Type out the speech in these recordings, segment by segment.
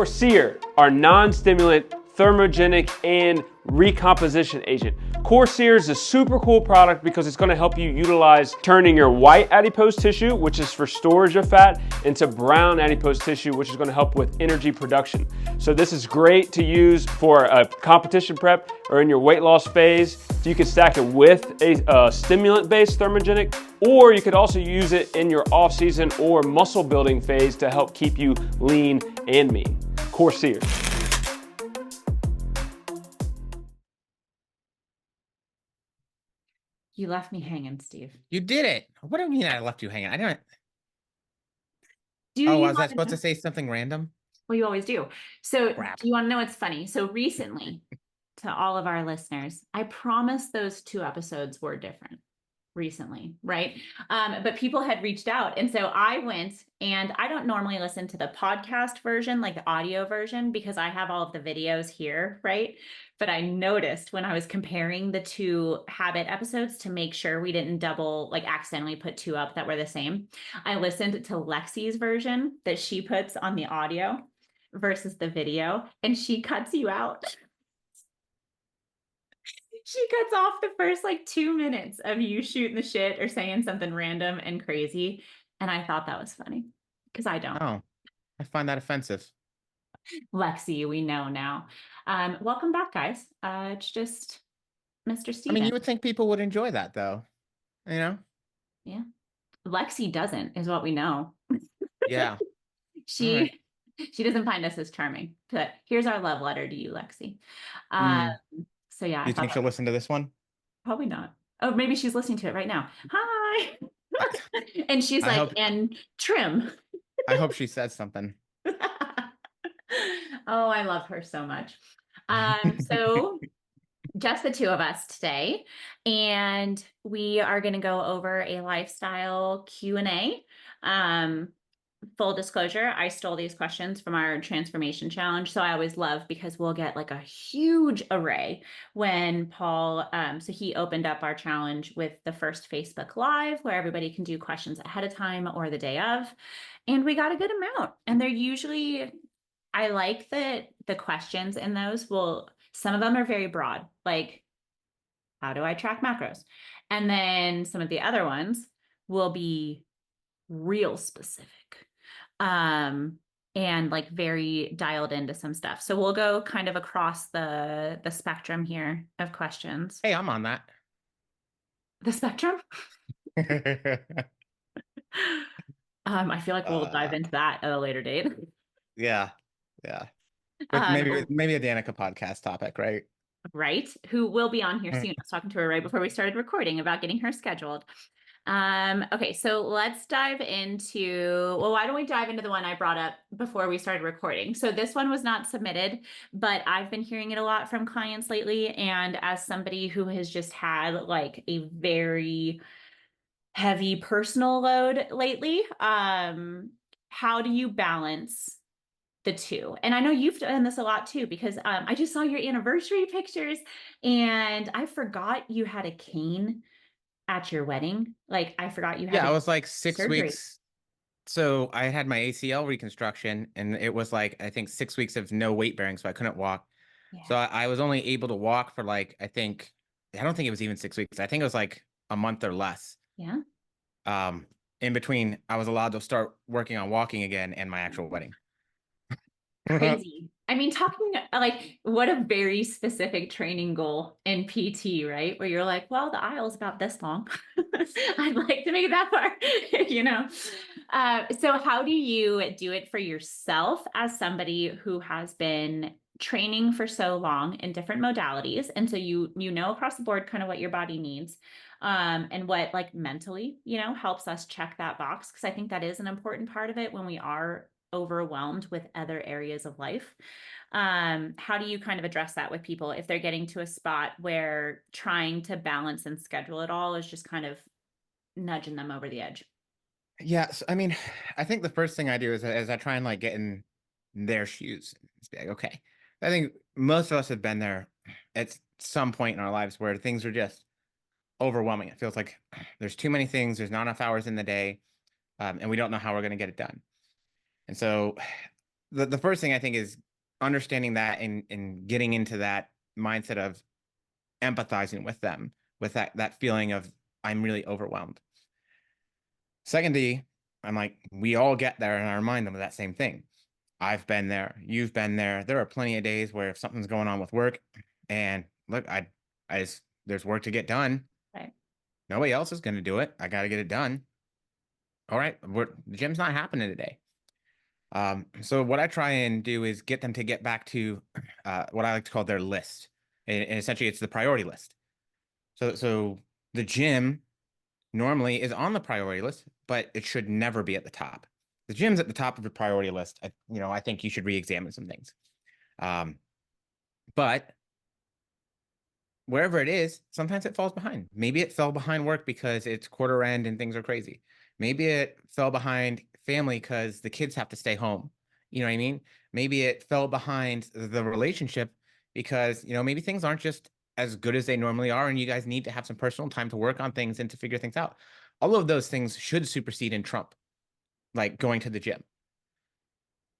Sear, our non-stimulant, thermogenic, and recomposition agent. Sear is a super cool product because it's going to help you utilize turning your white adipose tissue, which is for storage of fat, into brown adipose tissue, which is going to help with energy production. So this is great to use for a competition prep or in your weight loss phase. So you can stack it with a stimulant-based thermogenic, or you could also use it in your off-season or muscle building phase to help keep you lean and mean. Sear. You left me hanging, Steve. You did it. What do you mean I left you hanging? I didn't. Do Oh, you was I supposed to say something random? Well, you always do. So Crap. do you want to know what's funny? So recently, to all of our listeners, I promise those 2 episodes were different recently, right? But people had reached out. And so I went, and I don't normally listen to the podcast version, like the audio version, because I have all of the videos here, right? But I noticed when I was comparing the 2 habit episodes to make sure we didn't accidentally put 2 up that were the same, I listened to Lexi's version that she puts on the audio versus the video, and she cuts you out. She cuts off the first 2 minutes of you shooting the shit or saying something random and crazy. And I thought that was funny because I don't. Oh, I find that offensive. Lexi, we know now. Welcome back, guys. It's just Mr. Stephen. I mean, you would think people would enjoy that, though. You know? Yeah. Lexi doesn't, is what we know. Yeah. She doesn't find us as charming. But here's our love letter to you, Lexi. So yeah. Do you think she'll listen to this one? Probably not. Oh, maybe she's listening to it right now. Hi. And she's and trim. I hope she says something. Oh, I love her so much. So just the 2 of us today, and we are going to go over a lifestyle Q&A. Full disclosure, I stole these questions from our transformation challenge. So I always love, because we'll get a huge array when Paul, so he opened up our challenge with the first Facebook Live where everybody can do questions ahead of time or the day of. And we got a good amount. And they're usually, I like that the questions in those some of them are very broad, like, how do I track macros? And then some of the other ones will be real specific. And very dialed into some stuff. So we'll go kind of across the spectrum here of questions. Hey, I'm on that. The spectrum? I feel like we'll dive into that at a later date. Yeah. But maybe a Danica podcast topic, right? Right. Who will be on here soon. I was talking to her right before we started recording about getting her scheduled. Okay, so let's dive into, why don't we dive into the one I brought up before we started recording? So this one was not submitted, but I've been hearing it a lot from clients lately. And as somebody who has just had a very heavy personal load lately, how do you balance the 2? And I know you've done this a lot too, because I just saw your anniversary pictures and I forgot you had a cane at your wedding. I forgot you had. Yeah, I was 6 surgery. weeks. So I had my ACL reconstruction, and it was I think 6 weeks of no weight bearing, so I couldn't walk. Yeah. So I was only able to walk for I don't think it was even 6 weeks. I think it was a month or less. Yeah. In between, I was allowed to start working on walking again and my actual wedding. Crazy. I mean, talking what a very specific training goal in PT, right? Where you're well, the aisle's about this long. I'd like to make it that far, So how do you do it for yourself as somebody who has been training for so long in different modalities? And so you know across the board kind of what your body needs, and what mentally, helps us check that box. Because I think that is an important part of it when we are overwhelmed with other areas of life. How do you kind of address that with people if they're getting to a spot where trying to balance and schedule it all is just kind of nudging them over the edge? Yeah. So, I mean, I think the first thing I do is I try and get in their shoes. It's okay. I think most of us have been there at some point in our lives where things are just overwhelming. It feels like there's too many things. There's not enough hours in the day. And we don't know how we're going to get it done. And so the first thing I think is understanding that and getting into that mindset of empathizing with them, with that feeling of I'm really overwhelmed. Secondly, I'm like, we all get there and I remind them of that same thing. I've been there, you've been there. There are plenty of days where if something's going on with work and look, I just there's work to get done. Right. Nobody else is going to do it. I got to get it done. All right, the gym's not happening today. So what I try and do is get them to get back to what I like to call their list. And essentially it's the priority list. So the gym normally is on the priority list, but it should never be at the top. The gym's at the top of the priority list. I think you should re-examine some things. But wherever it is, sometimes it falls behind. Maybe it fell behind work because it's quarter end and things are crazy. Maybe it fell behind family because the kids have to stay home. You know what I mean? Maybe it fell behind the relationship because, maybe things aren't just as good as they normally are, and you guys need to have some personal time to work on things and to figure things out. All of those things should supersede and trump, like going to the gym.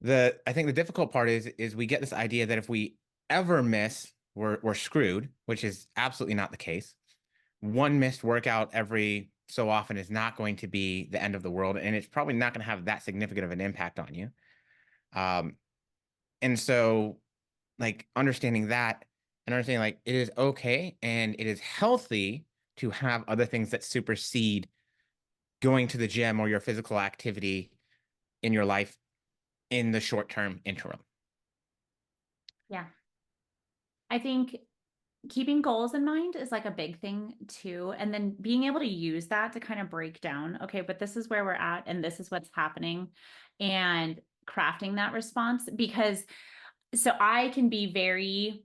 I think the difficult part is we get this idea that if we ever miss, we're screwed, which is absolutely not the case. One missed workout every so often is not going to be the end of the world, and it's probably not going to have that significant of an impact on you. And so, like, understanding that and understanding like it is okay and it is healthy to have other things that supersede going to the gym or your physical activity in your life in the short-term interim. Yeah. I think keeping goals in mind is like a big thing too. And then being able to use that to kind of break down, okay, but this is where we're at and this is what's happening, and crafting that response. Because so I can be very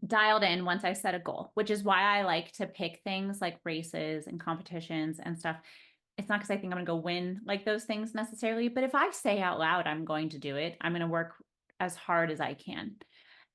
dialed in once I set a goal, which is why I like to pick things like races and competitions and stuff. It's not because I think I'm going to go win like those things necessarily, but if I say out loud, I'm going to do it, I'm going to work as hard as I can.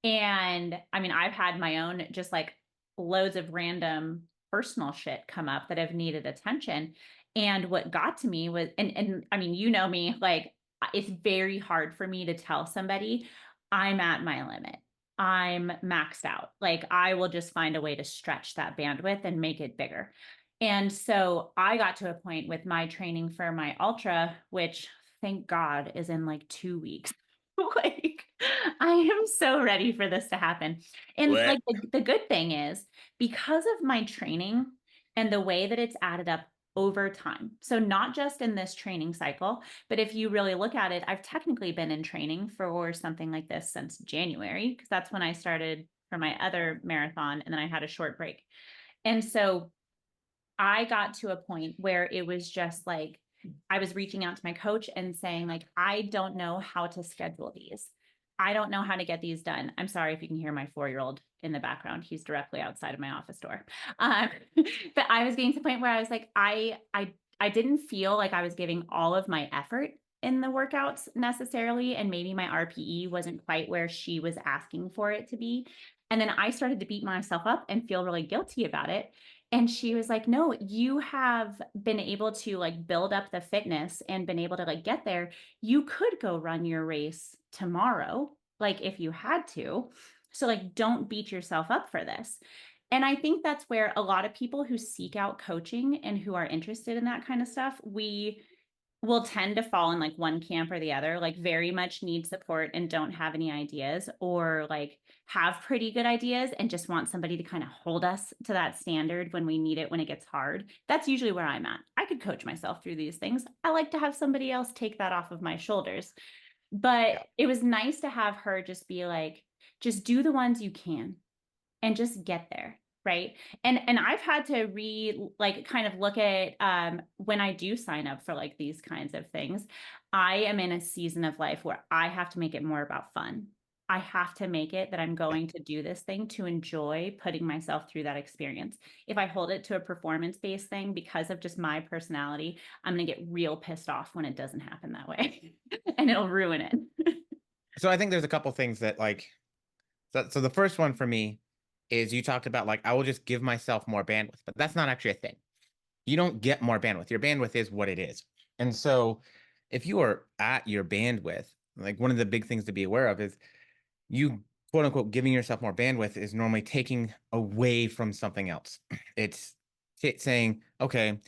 And I mean, I've had my own just like loads of random personal shit come up that have needed attention. And what got to me was, and I mean, me, like it's very hard for me to tell somebody I'm at my limit. I'm maxed out. Like I will just find a way to stretch that bandwidth and make it bigger. And so I got to a point with my training for my ultra, which thank God is in like 2 weeks. Like I am so ready for this to happen. And like the good thing is because of my training and the way that it's added up over time. So not just in this training cycle, but if you really look at it, I've technically been in training for something like this since January, because that's when I started for my other marathon and then I had a short break. And so I got to a point where it was just like, I was reaching out to my coach and saying like, I don't know how to schedule these. I don't know how to get these done. I'm sorry if you can hear my 4-year-old in the background. He's directly outside of my office door. But I was getting to the point where I was like, I didn't feel like I was giving all of my effort in the workouts necessarily. And maybe my RPE wasn't quite where she was asking for it to be. And then I started to beat myself up and feel really guilty about it. And she was like, no, you have been able to like build up the fitness and been able to like get there. You could go run your race tomorrow, like if you had to. So like, don't beat yourself up for this. And I think that's where a lot of people who seek out coaching and who are interested in that kind of stuff, we will tend to fall in like one camp or the other, like very much need support and don't have any ideas, or like have pretty good ideas and just want somebody to kind of hold us to that standard when we need it, when it gets hard. That's usually where I'm at. I could coach myself through these things. I like to have somebody else take that off of my shoulders. But it was nice to have her just be like, just do the ones you can and just get there. Right. And I've had to kind of look at when I do sign up for like these kinds of things, I am in a season of life where I have to make it more about fun. I have to make it that I'm going to do this thing to enjoy putting myself through that experience. If I hold it to a performance-based thing because of just my personality, I'm going to get real pissed off when it doesn't happen that way and it'll ruin it. So I think there's a couple things that so the first one for me is you talked about like, I will just give myself more bandwidth, but that's not actually a thing. You don't get more bandwidth. Your bandwidth is what it is. And so if you are at your bandwidth, like one of the big things to be aware of is you quote unquote giving yourself more bandwidth is normally taking away from something else. It's saying, okay,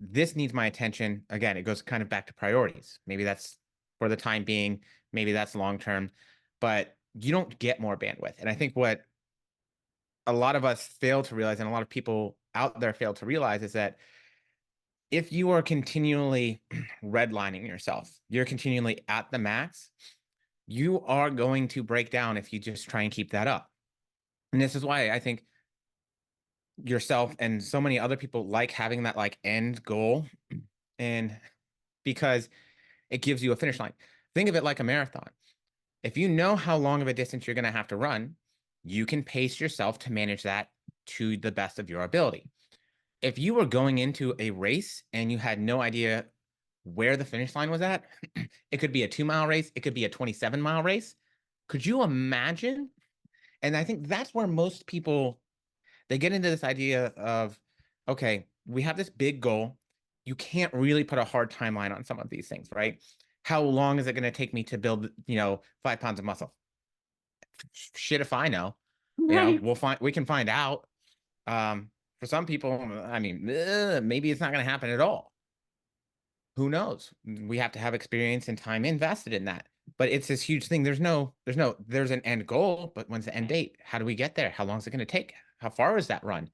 this needs my attention. Again, it goes kind of back to priorities. Maybe that's for the time being, maybe that's long term, but you don't get more bandwidth. And I think what a lot of us fail to realize, and a lot of people out there fail to realize, is that if you are continually redlining yourself, you're continually at the max, you are going to break down if you just try and keep that up. And this is why I think yourself and so many other people like having that like end goal, and because it gives you a finish line. Think of it like a marathon. If you know how long of a distance you're going to have to run, you can pace yourself to manage that to the best of your ability. If you were going into a race and you had no idea where the finish line was at, it could be a 2-mile race, it could be a 27-mile race. Could you imagine? And I think that's where most people, they get into this idea of, okay, we have this big goal. You can't really put a hard timeline on some of these things, right? How long is it going to take me to build, 5 pounds of muscle? Shit if I know. Right. We can find out. For some people, I mean, maybe it's not going to happen at all. Who knows? We have to have experience and time invested in that. But it's this huge thing. There's an end goal, but when's the end date? How do we get there? How long is it going to take? How far is that run?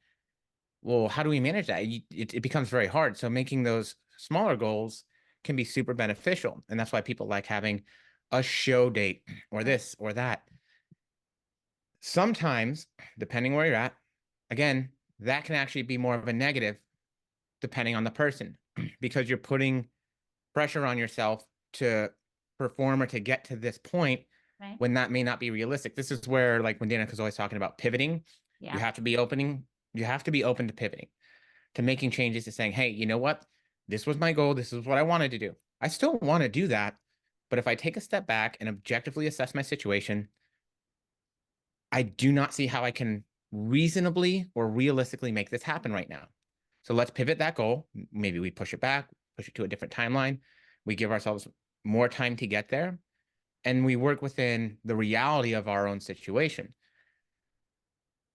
Well, how do we manage that? It becomes very hard. So making those smaller goals can be super beneficial. And that's why people like having a show date or this or that. Sometimes, depending where you're at, again, that can actually be more of a negative depending on the person, because you're putting pressure on yourself to perform or to get to this point Right. when that may not be realistic. This is where, like when Danica's always talking about pivoting, Yeah. you have to be open to pivoting, to making changes, to saying, hey, you know what? This was my goal. This is what I wanted to do. I still want to do that. But if I take a step back and objectively assess my situation, I do not see how I can reasonably or realistically make this happen right now. So let's pivot that goal. Maybe we push it back, push it to a different timeline. We give ourselves more time to get there, and we work within the reality of our own situation.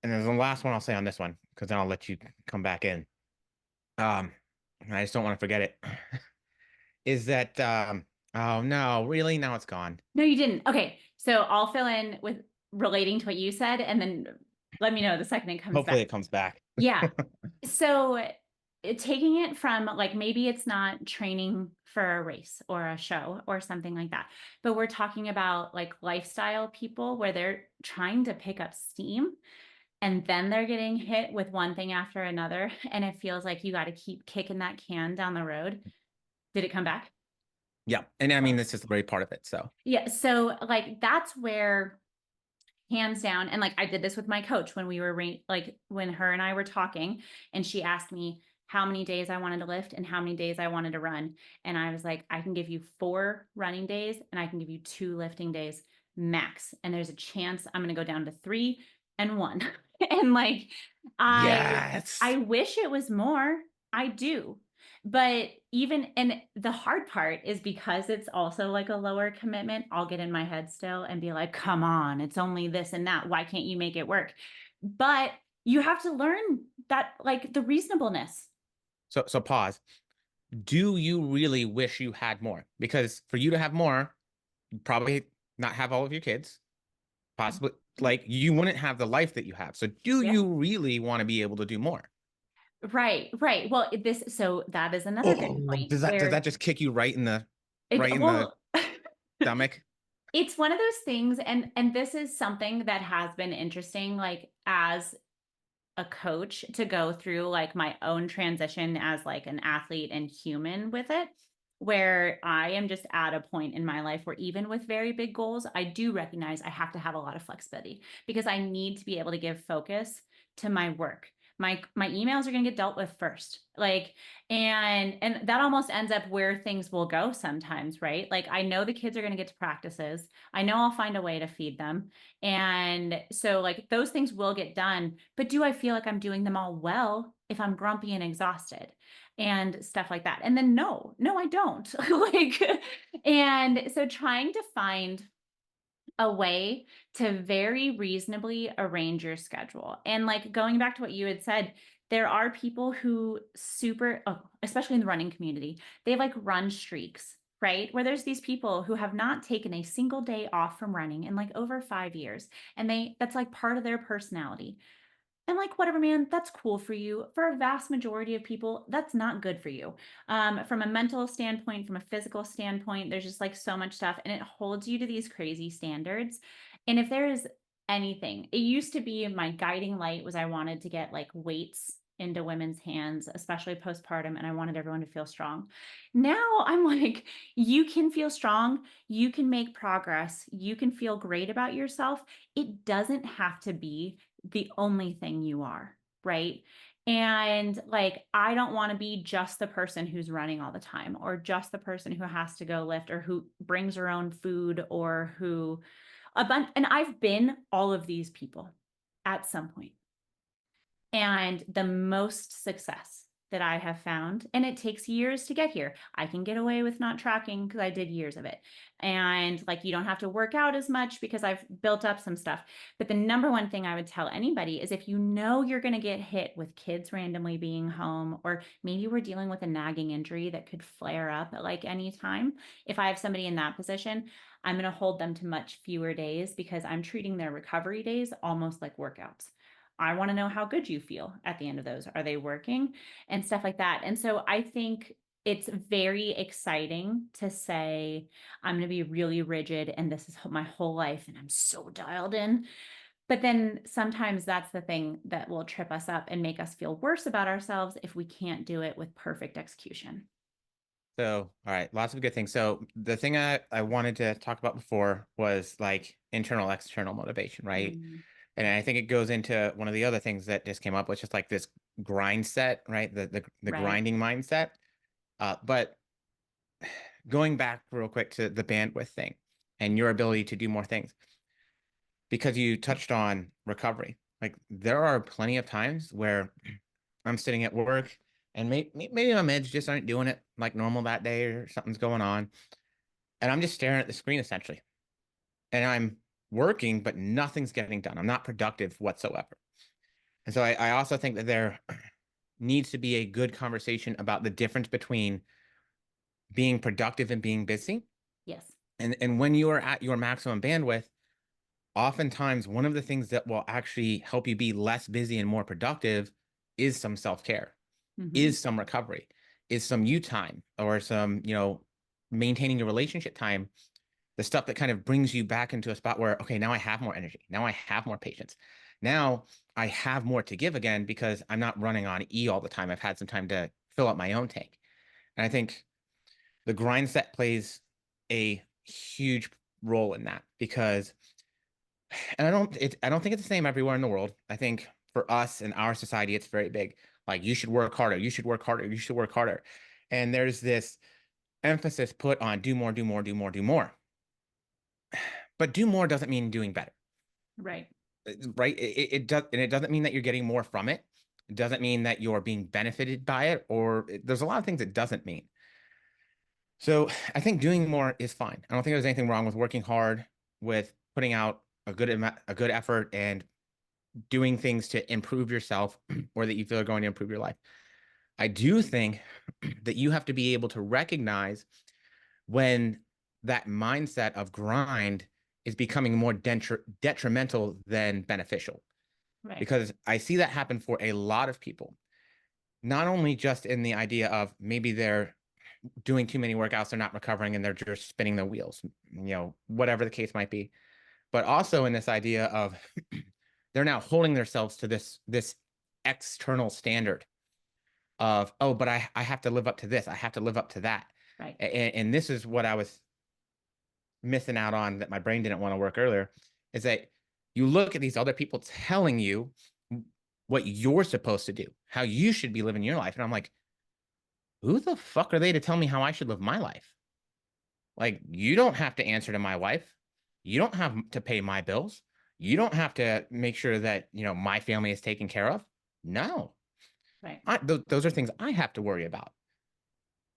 And then the last one I'll say on this one, because then I'll let you come back in. I just don't want to forget it. Is that oh no, really? Now it's gone. No, you didn't. Okay. So I'll fill in with relating to what you said, and then let me know the second it comes Hopefully back. it comes back. Yeah. So taking it from like, maybe it's not training for a race or a show or something like that, but we're talking about like lifestyle people where they're trying to pick up steam and then they're getting hit with one thing after another. And it feels like you got to keep kicking that can down the road. Did it come back? Yeah. And I mean, this is the great part of it. So Yeah. So like, that's where, hands down, and like I did this with my coach when we were like when her and I were talking, and she asked me how many days I wanted to lift and how many days I wanted to run, and I was like, I can give you 4 running days and I can give you 2 lifting days max, and there's a chance I'm going to go down to 3 and 1. And like yes, I wish it was more. I do. But even, and the hard part is because it's also like a lower commitment, I'll get in my head still and be like, come on, it's only this and that. Why can't you make it work? But you have to learn that, like the reasonableness. So pause. Do you really wish you had more? Because for you to have more, you'd probably not have all of your kids. Possibly, like you wouldn't have the life that you have. So do Yeah. you really want to be able to do more? Right. Well, so that is another good point. Does that just kick you right in the stomach? It's one of those things, and this is something that has been interesting, like as a coach, to go through like my own transition as like an athlete and human with it, where I am just at a point in my life where even with very big goals, I do recognize I have to have a lot of flexibility because I need to be able to give focus to my work. My emails are going to get dealt with first. Like, and that almost ends up where things will go sometimes, right? Like I know the kids are going to get to practices. I know I'll find a way to feed them. And so like those things will get done, but do I feel like I'm doing them all well if I'm grumpy and exhausted? and stuff like that. And then no, I don't. Like, and so trying to find a way to very reasonably arrange your schedule. And like going back to what you had said, there are people who especially in the running community, they have like run streaks, right? Where there's these people who have not taken a single day off from running in like over 5 years. And that's like part of their personality. And like, whatever, man, that's cool for you. For a vast majority of people, that's not good for you. From a mental standpoint, from a physical standpoint, there's just like so much stuff, and it holds you to these crazy standards. And if there is anything, it used to be my guiding light was I wanted to get like weights into women's hands, especially postpartum, and I wanted everyone to feel strong. Now I'm like, you can feel strong, you can make progress, you can feel great about yourself. It doesn't have to be the only thing you are, right? And like, I don't want to be just the person who's running all the time, or just the person who has to go lift, or who brings her own food, or who and I've been all of these people at some point. And the most success that I have found, and it takes years to get here. I can get away with not tracking because I did years of it. And like, you don't have to work out as much because I've built up some stuff. But the number one thing I would tell anybody is, if you know you're going to get hit with kids randomly being home, or maybe we're dealing with a nagging injury that could flare up at like any time. If I have somebody in that position, I'm going to hold them to much fewer days, because I'm treating their recovery days almost like workouts. I want to know how good you feel at the end of those. Are they working? And stuff like that. And so I think it's very exciting to say, I'm going to be really rigid and this is my whole life and I'm so dialed in. But then sometimes that's the thing that will trip us up and make us feel worse about ourselves if we can't do it with perfect execution. So, all right, lots of good things. So the thing I wanted to talk about before was like internal, external motivation, right? Mm. And I think it goes into one of the other things that just came up, which is like this grind set, right? The Right. grinding mindset. But going back real quick to the bandwidth thing and your ability to do more things, because you touched on recovery. Like, there are plenty of times where I'm sitting at work and maybe my meds just aren't doing it like normal that day, or something's going on. And I'm just staring at the screen essentially. And I'm working, but nothing's getting done. I'm not productive whatsoever. And so I also think that there needs to be a good conversation about the difference between being productive and being busy. Yes. And when you are at your maximum bandwidth, oftentimes one of the things that will actually help you be less busy and more productive is some self-care, is some recovery, is some you time, or some, maintaining your relationship time, the stuff that kind of brings you back into a spot where, okay, now I have more energy. Now I have more patience. Now I have more to give again, because I'm not running on E all the time. I've had some time to fill up my own tank. And I think the grind set plays a huge role in that, because, and I don't think it's the same everywhere in the world. I think for us in our society, it's very big. Like, you should work harder. You should work harder. You should work harder. And there's this emphasis put on do more, do more, do more, do more. But do more doesn't mean doing better. Right. Right. It does. And it doesn't mean that you're getting more from it. It doesn't mean that you're being benefited by it, or there's a lot of things it doesn't mean. So I think doing more is fine. I don't think there's anything wrong with working hard, with putting out a good effort, and doing things to improve yourself or that you feel are going to improve your life. I do think that you have to be able to recognize when that mindset of grind is becoming more detrimental than beneficial. Right. Because I see that happen for a lot of people, not only just in the idea of maybe they're doing too many workouts, they're not recovering, and they're just spinning their wheels, whatever the case might be, but also in this idea of they're now holding themselves to this external standard of, oh, but I have to live up to this. I have to live up to that. Right. And this is what I was missing out on, that my brain didn't want to work earlier, is that you look at these other people telling you what you're supposed to do, how you should be living your life. And I'm like, who the fuck are they to tell me how I should live my life? Like, you don't have to answer to my wife. You don't have to pay my bills. You don't have to make sure that, my family is taken care of. No. Right. Those are things I have to worry about.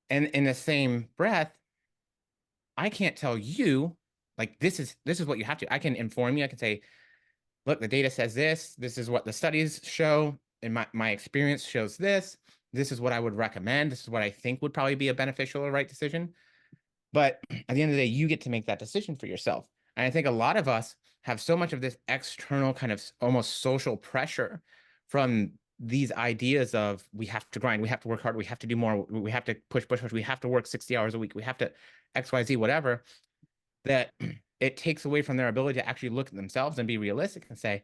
And in the same breath, I can't tell you like this is what you have to. I can inform you. I can say, look, the data says this. This is what the studies show, and my experience shows this. This is what I would recommend. This is what I think would probably be a beneficial or right decision. But at the end of the day, you get to make that decision for yourself. And I think a lot of us have so much of this external kind of almost social pressure from these ideas of we have to grind, we have to work hard, we have to do more, we have to push, we have to work 60 hours a week, we have to XYZ, whatever, that it takes away from their ability to actually look at themselves and be realistic and say,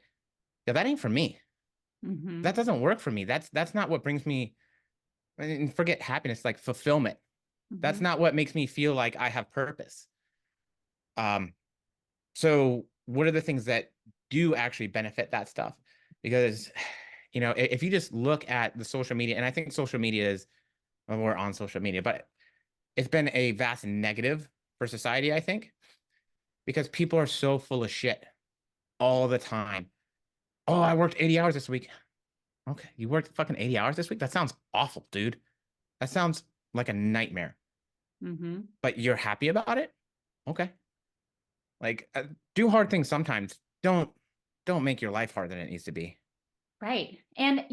yeah, that ain't for me. Mm-hmm. That doesn't work for me. That's not what brings me, and forget happiness, like fulfillment. That's Mm-hmm. not what makes me feel like I have purpose. So what are the things that do actually benefit that stuff? Because, if you just look at the social media, and I think social media is, well, we're on social media, but it's been a vast negative for society, I think, because people are so full of shit all the time. Oh, I worked 80 hours this week. Okay, you worked fucking 80 hours this week? That sounds awful, dude. That sounds like a nightmare. Mm-hmm. But you're happy about it? Okay. Like, do hard things sometimes. Don't make your life harder than it needs to be. Right. And,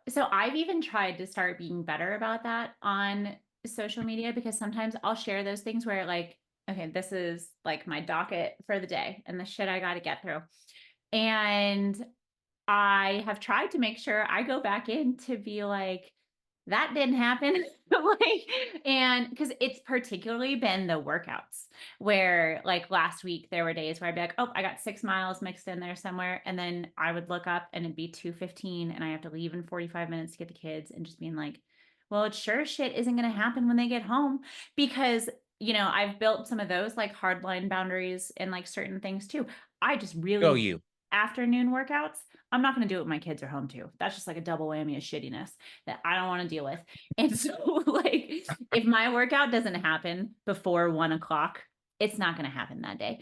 so I've even tried to start being better about that on social media, because sometimes I'll share those things where like, okay, this is like my docket for the day and the shit I got to get through. And I have tried to make sure I go back in to be like, that didn't happen. And because it's particularly been the workouts where like last week there were days where I'd be like, oh, I got 6 miles mixed in there somewhere. And then I would look up and it'd be 2:15 and I have to leave in 45 minutes to get the kids, and just being like, well, it sure shit isn't going to happen when they get home, because I've built some of those like hard line boundaries and like certain things too. I just Go really you. afternoon workouts, I'm not going to do it when my kids are home too. That's just like a double whammy of shittiness that I don't want to deal with. And so like, if my workout doesn't happen before 1 o'clock, it's not going to happen that day.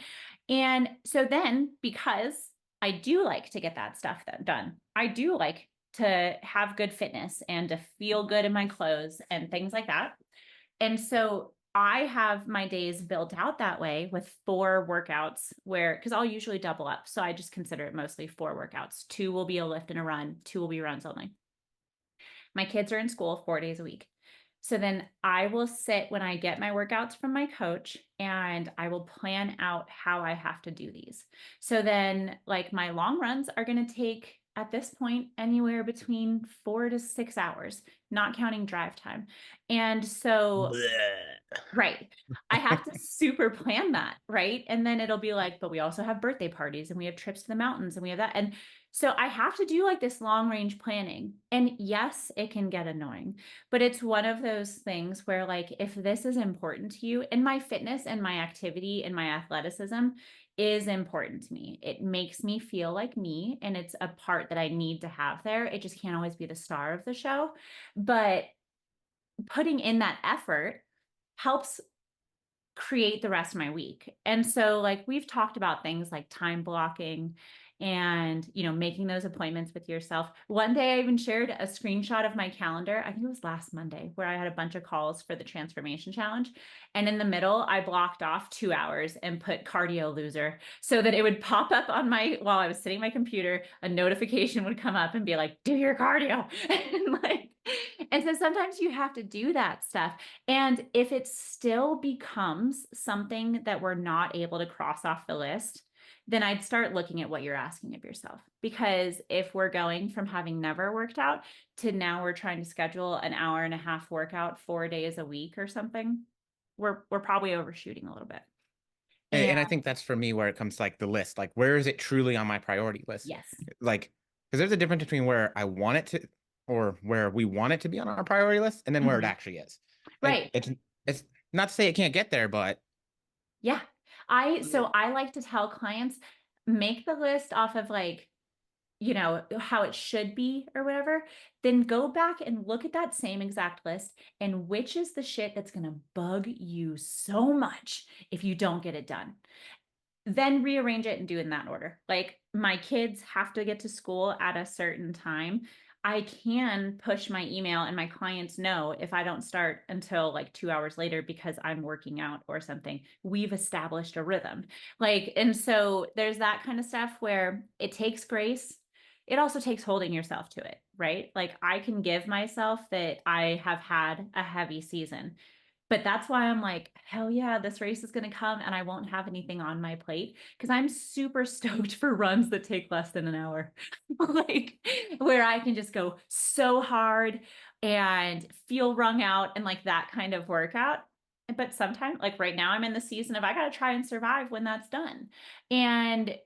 And so then, because I do like to get that stuff done, I do like to have good fitness and to feel good in my clothes and things like that. And so I have my days built out that way with 4 workouts because I'll usually double up. So I just consider it mostly 4 workouts. 2 will be a lift and a run. 2 will be runs only. My kids are in school 4 days a week. So then I will sit when I get my workouts from my coach, and I will plan out how I have to do these. So then like my long runs are going to take at this point anywhere between 4 to 6 hours, not counting drive time. And so right. I have to super plan that, right? And then it'll be like, but we also have birthday parties and we have trips to the mountains and we have that. And so I have to do like this long range planning. And yes, it can get annoying, but it's one of those things where like, if this is important to you, and my fitness and my activity and my athleticism is important to me, it makes me feel like me, and it's a part that I need to have there. It just can't always be the star of the show, but putting in that effort helps create the rest of my week. And so like we've talked about things like time blocking and making those appointments with yourself. One day I even shared a screenshot of my calendar. I think it was last Monday, where I had a bunch of calls for the transformation challenge, and in the middle I blocked off 2 hours and put cardio loser, so that it would pop up on while I was sitting at my computer, a notification would come up and be like, do your cardio. And so sometimes you have to do that stuff. And if it still becomes something that we're not able to cross off the list, then I'd start looking at what you're asking of yourself. Because if we're going from having never worked out to now we're trying to schedule an hour and a half workout 4 days a week or something, we're probably overshooting a little bit. And I think that's for me where it comes to like the list, like where is it truly on my priority list? Yes. Like, because there's a difference between where I want it to, or where we want it to be on our priority list, and then where it actually is. Right. It's not to say it can't get there, but yeah. So I like to tell clients, make the list off of like, how it should be or whatever, then go back and look at that same exact list, and which is the shit that's going to bug you so much if you don't get it done. Then rearrange it and do it in that order. Like, my kids have to get to school at a certain time. I can push my email and my clients know if I don't start until like 2 hours later because I'm working out or something. We've established a rhythm. Like, and so there's that kind of stuff where it takes grace. It also takes holding yourself to it, right? Like I can give myself that I have had a heavy season. But that's why I'm like, hell yeah, this race is going to come and I won't have anything on my plate because I'm super stoked for runs that take less than an hour. Like where I can just go so hard and feel wrung out and like that kind of workout. But sometimes, like right now, I'm in the season of I got to try and survive when that's done. And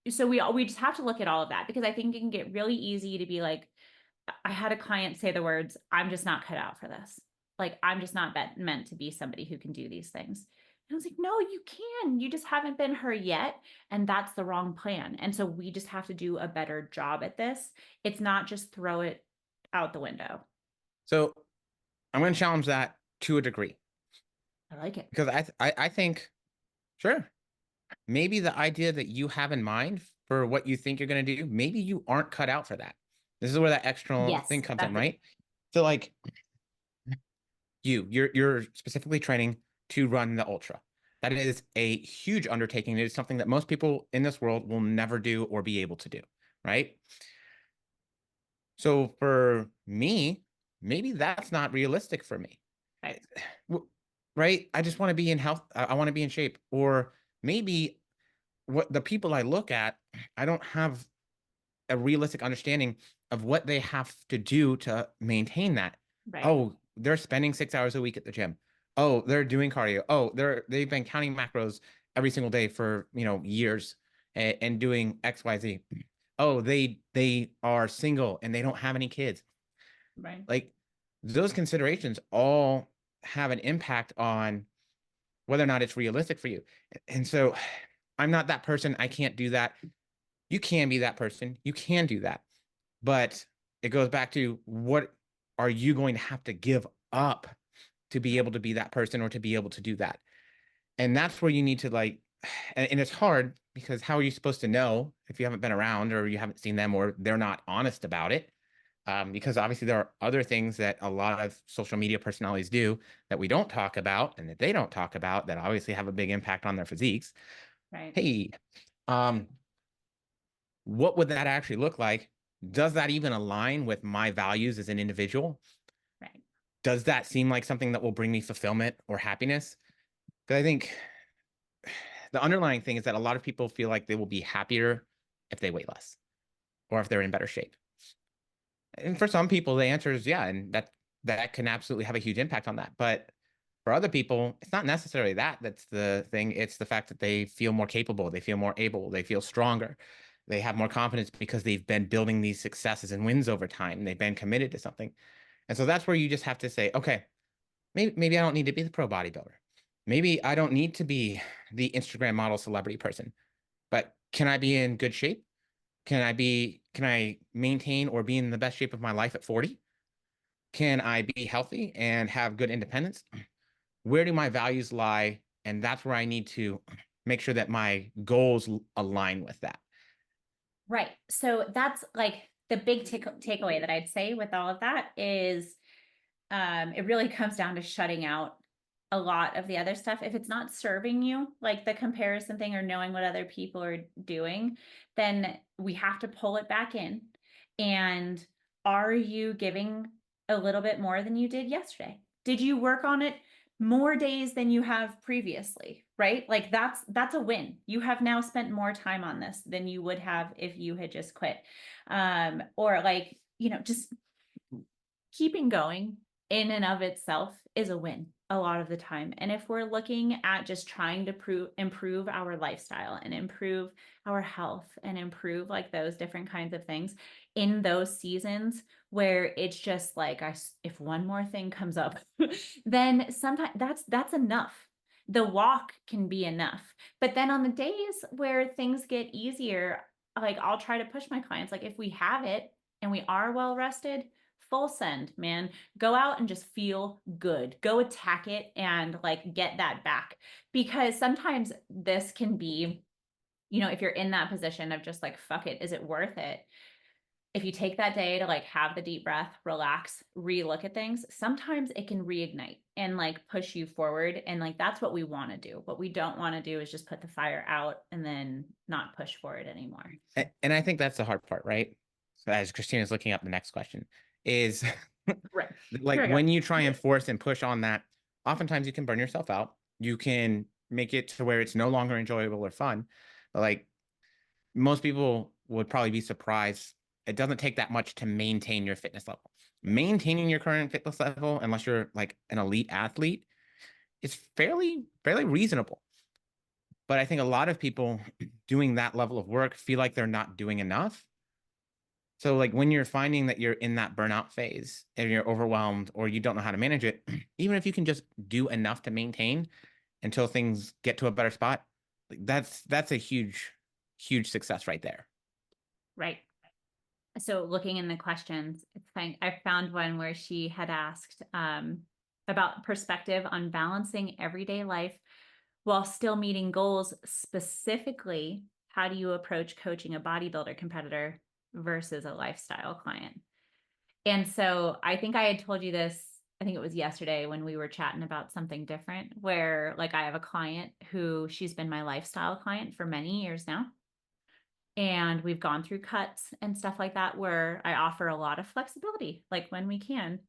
so we just have to look at all of that because I think it can get really easy to be like, I had a client say the words, I'm just not cut out for this. Like, I'm just not meant to be somebody who can do these things. And I was like, no, you can. You just haven't been her yet. And that's the wrong plan. And so we just have to do a better job at this. It's not just throw it out the window. So I'm going to challenge that to a degree I like it. because I think, sure, maybe the idea that you have in mind for what you think you're going to do, maybe you aren't cut out for that. This is where that external Yes, thing comes in, that's it. right? So like you're specifically training to run the ultra. That is a huge undertaking. It is something that most people in this world will never do or be able to do, right? So for me, maybe that's not realistic for me. Right. Right? I just want to be in health. I want to be in shape. Or maybe what the people I look at, I don't have a realistic understanding of what they have to do to maintain that. Right. Oh, they're spending 6 hours a week at the gym. Oh, they're doing cardio. Oh, they've been counting macros every single day for years and doing XYZ. Oh, they are single and they don't have any kids. Right. Like those considerations all have an impact on whether or not it's realistic for you. And so I'm not that person. I can't do that. You can be that person. You can do that. But it goes back to what are you going to have to give up to be able to be that person or to be able to do that? And that's where you need to and it's hard because how are you supposed to know if you haven't been around or you haven't seen them or they're not honest about it? Because obviously there are other things that a lot of social media personalities do that we don't talk about and that they don't talk about that obviously have a big impact on their physiques. Right. Hey, what would that actually look like? Does that even align with my values as an individual? Right. Does that seem like something that will bring me fulfillment or happiness? Because I think the underlying thing is that a lot of people feel like they will be happier if they weigh less or if they're in better shape. And for some people, the answer is yeah, and that can absolutely have a huge impact on that. But for other people, it's not necessarily that's the thing. It's the fact that they feel more capable, they feel more able, they feel stronger, they have more confidence because they've been building these successes and wins over time. They've been committed to something. And so that's where you just have to say, okay, maybe I don't need to be the pro bodybuilder. Maybe I don't need to be the Instagram model celebrity person, but can I be in good shape? Can I maintain or be in the best shape of my life at 40? Can I be healthy and have good independence? Where do my values lie? And that's where I need to make sure that my goals align with that. Right. So that's like the big takeaway that I'd say with all of that is it really comes down to shutting out a lot of the other stuff. If it's not serving you, like the comparison thing or knowing what other people are doing, then we have to pull it back in. And are you giving a little bit more than you did yesterday? Did you work on it more days than you have previously, right? Like that's a win. You have now spent more time on this than you would have if you had just quit. Or like, just keeping going in and of itself is a win a lot of the time. And if we're looking at just trying to improve our lifestyle and improve our health and improve like those different kinds of things in those seasons where it's just like if one more thing comes up, then sometimes that's enough. The walk can be enough. But then on the days where things get easier, like I'll try to push my clients, like if we have it and we are well rested, full send, man. Go out and just feel good. Go attack it and like get that back. Because sometimes this can be, if you're in that position of just like, fuck it, is it worth it? if you take that day to like have the deep breath, relax, re-look at things, sometimes it can reignite and like push you forward. And like, that's what we want to do. What we don't want to do is just put the fire out and then not push forward anymore. And I think that's the hard part, right? So as Christina's looking up the next question is Right. like Here we when go. you try and force and push on that, oftentimes you can burn yourself out. You can make it to where it's no longer enjoyable or fun. But like most people would probably be surprised. It doesn't take that much to maintain your fitness level. Maintaining your current fitness level, unless you're like an elite athlete, is fairly reasonable. But I think a lot of people doing that level of work feel like they're not doing enough. So like when you're finding that you're in that burnout phase and you're overwhelmed or you don't know how to manage it, even if you can just do enough to maintain until things get to a better spot, like that's a huge success right there. Right. So looking in the questions, it's fine. I found one where she had asked about perspective on balancing everyday life while still meeting goals. Specifically, how do you approach coaching a bodybuilder competitor versus a lifestyle client? And so I think I had told you this, I think it was yesterday when we were chatting about something different, where like I have a client who she's been my lifestyle client for many years now. And we've gone through cuts and stuff like that, where I offer a lot of flexibility, like when we can.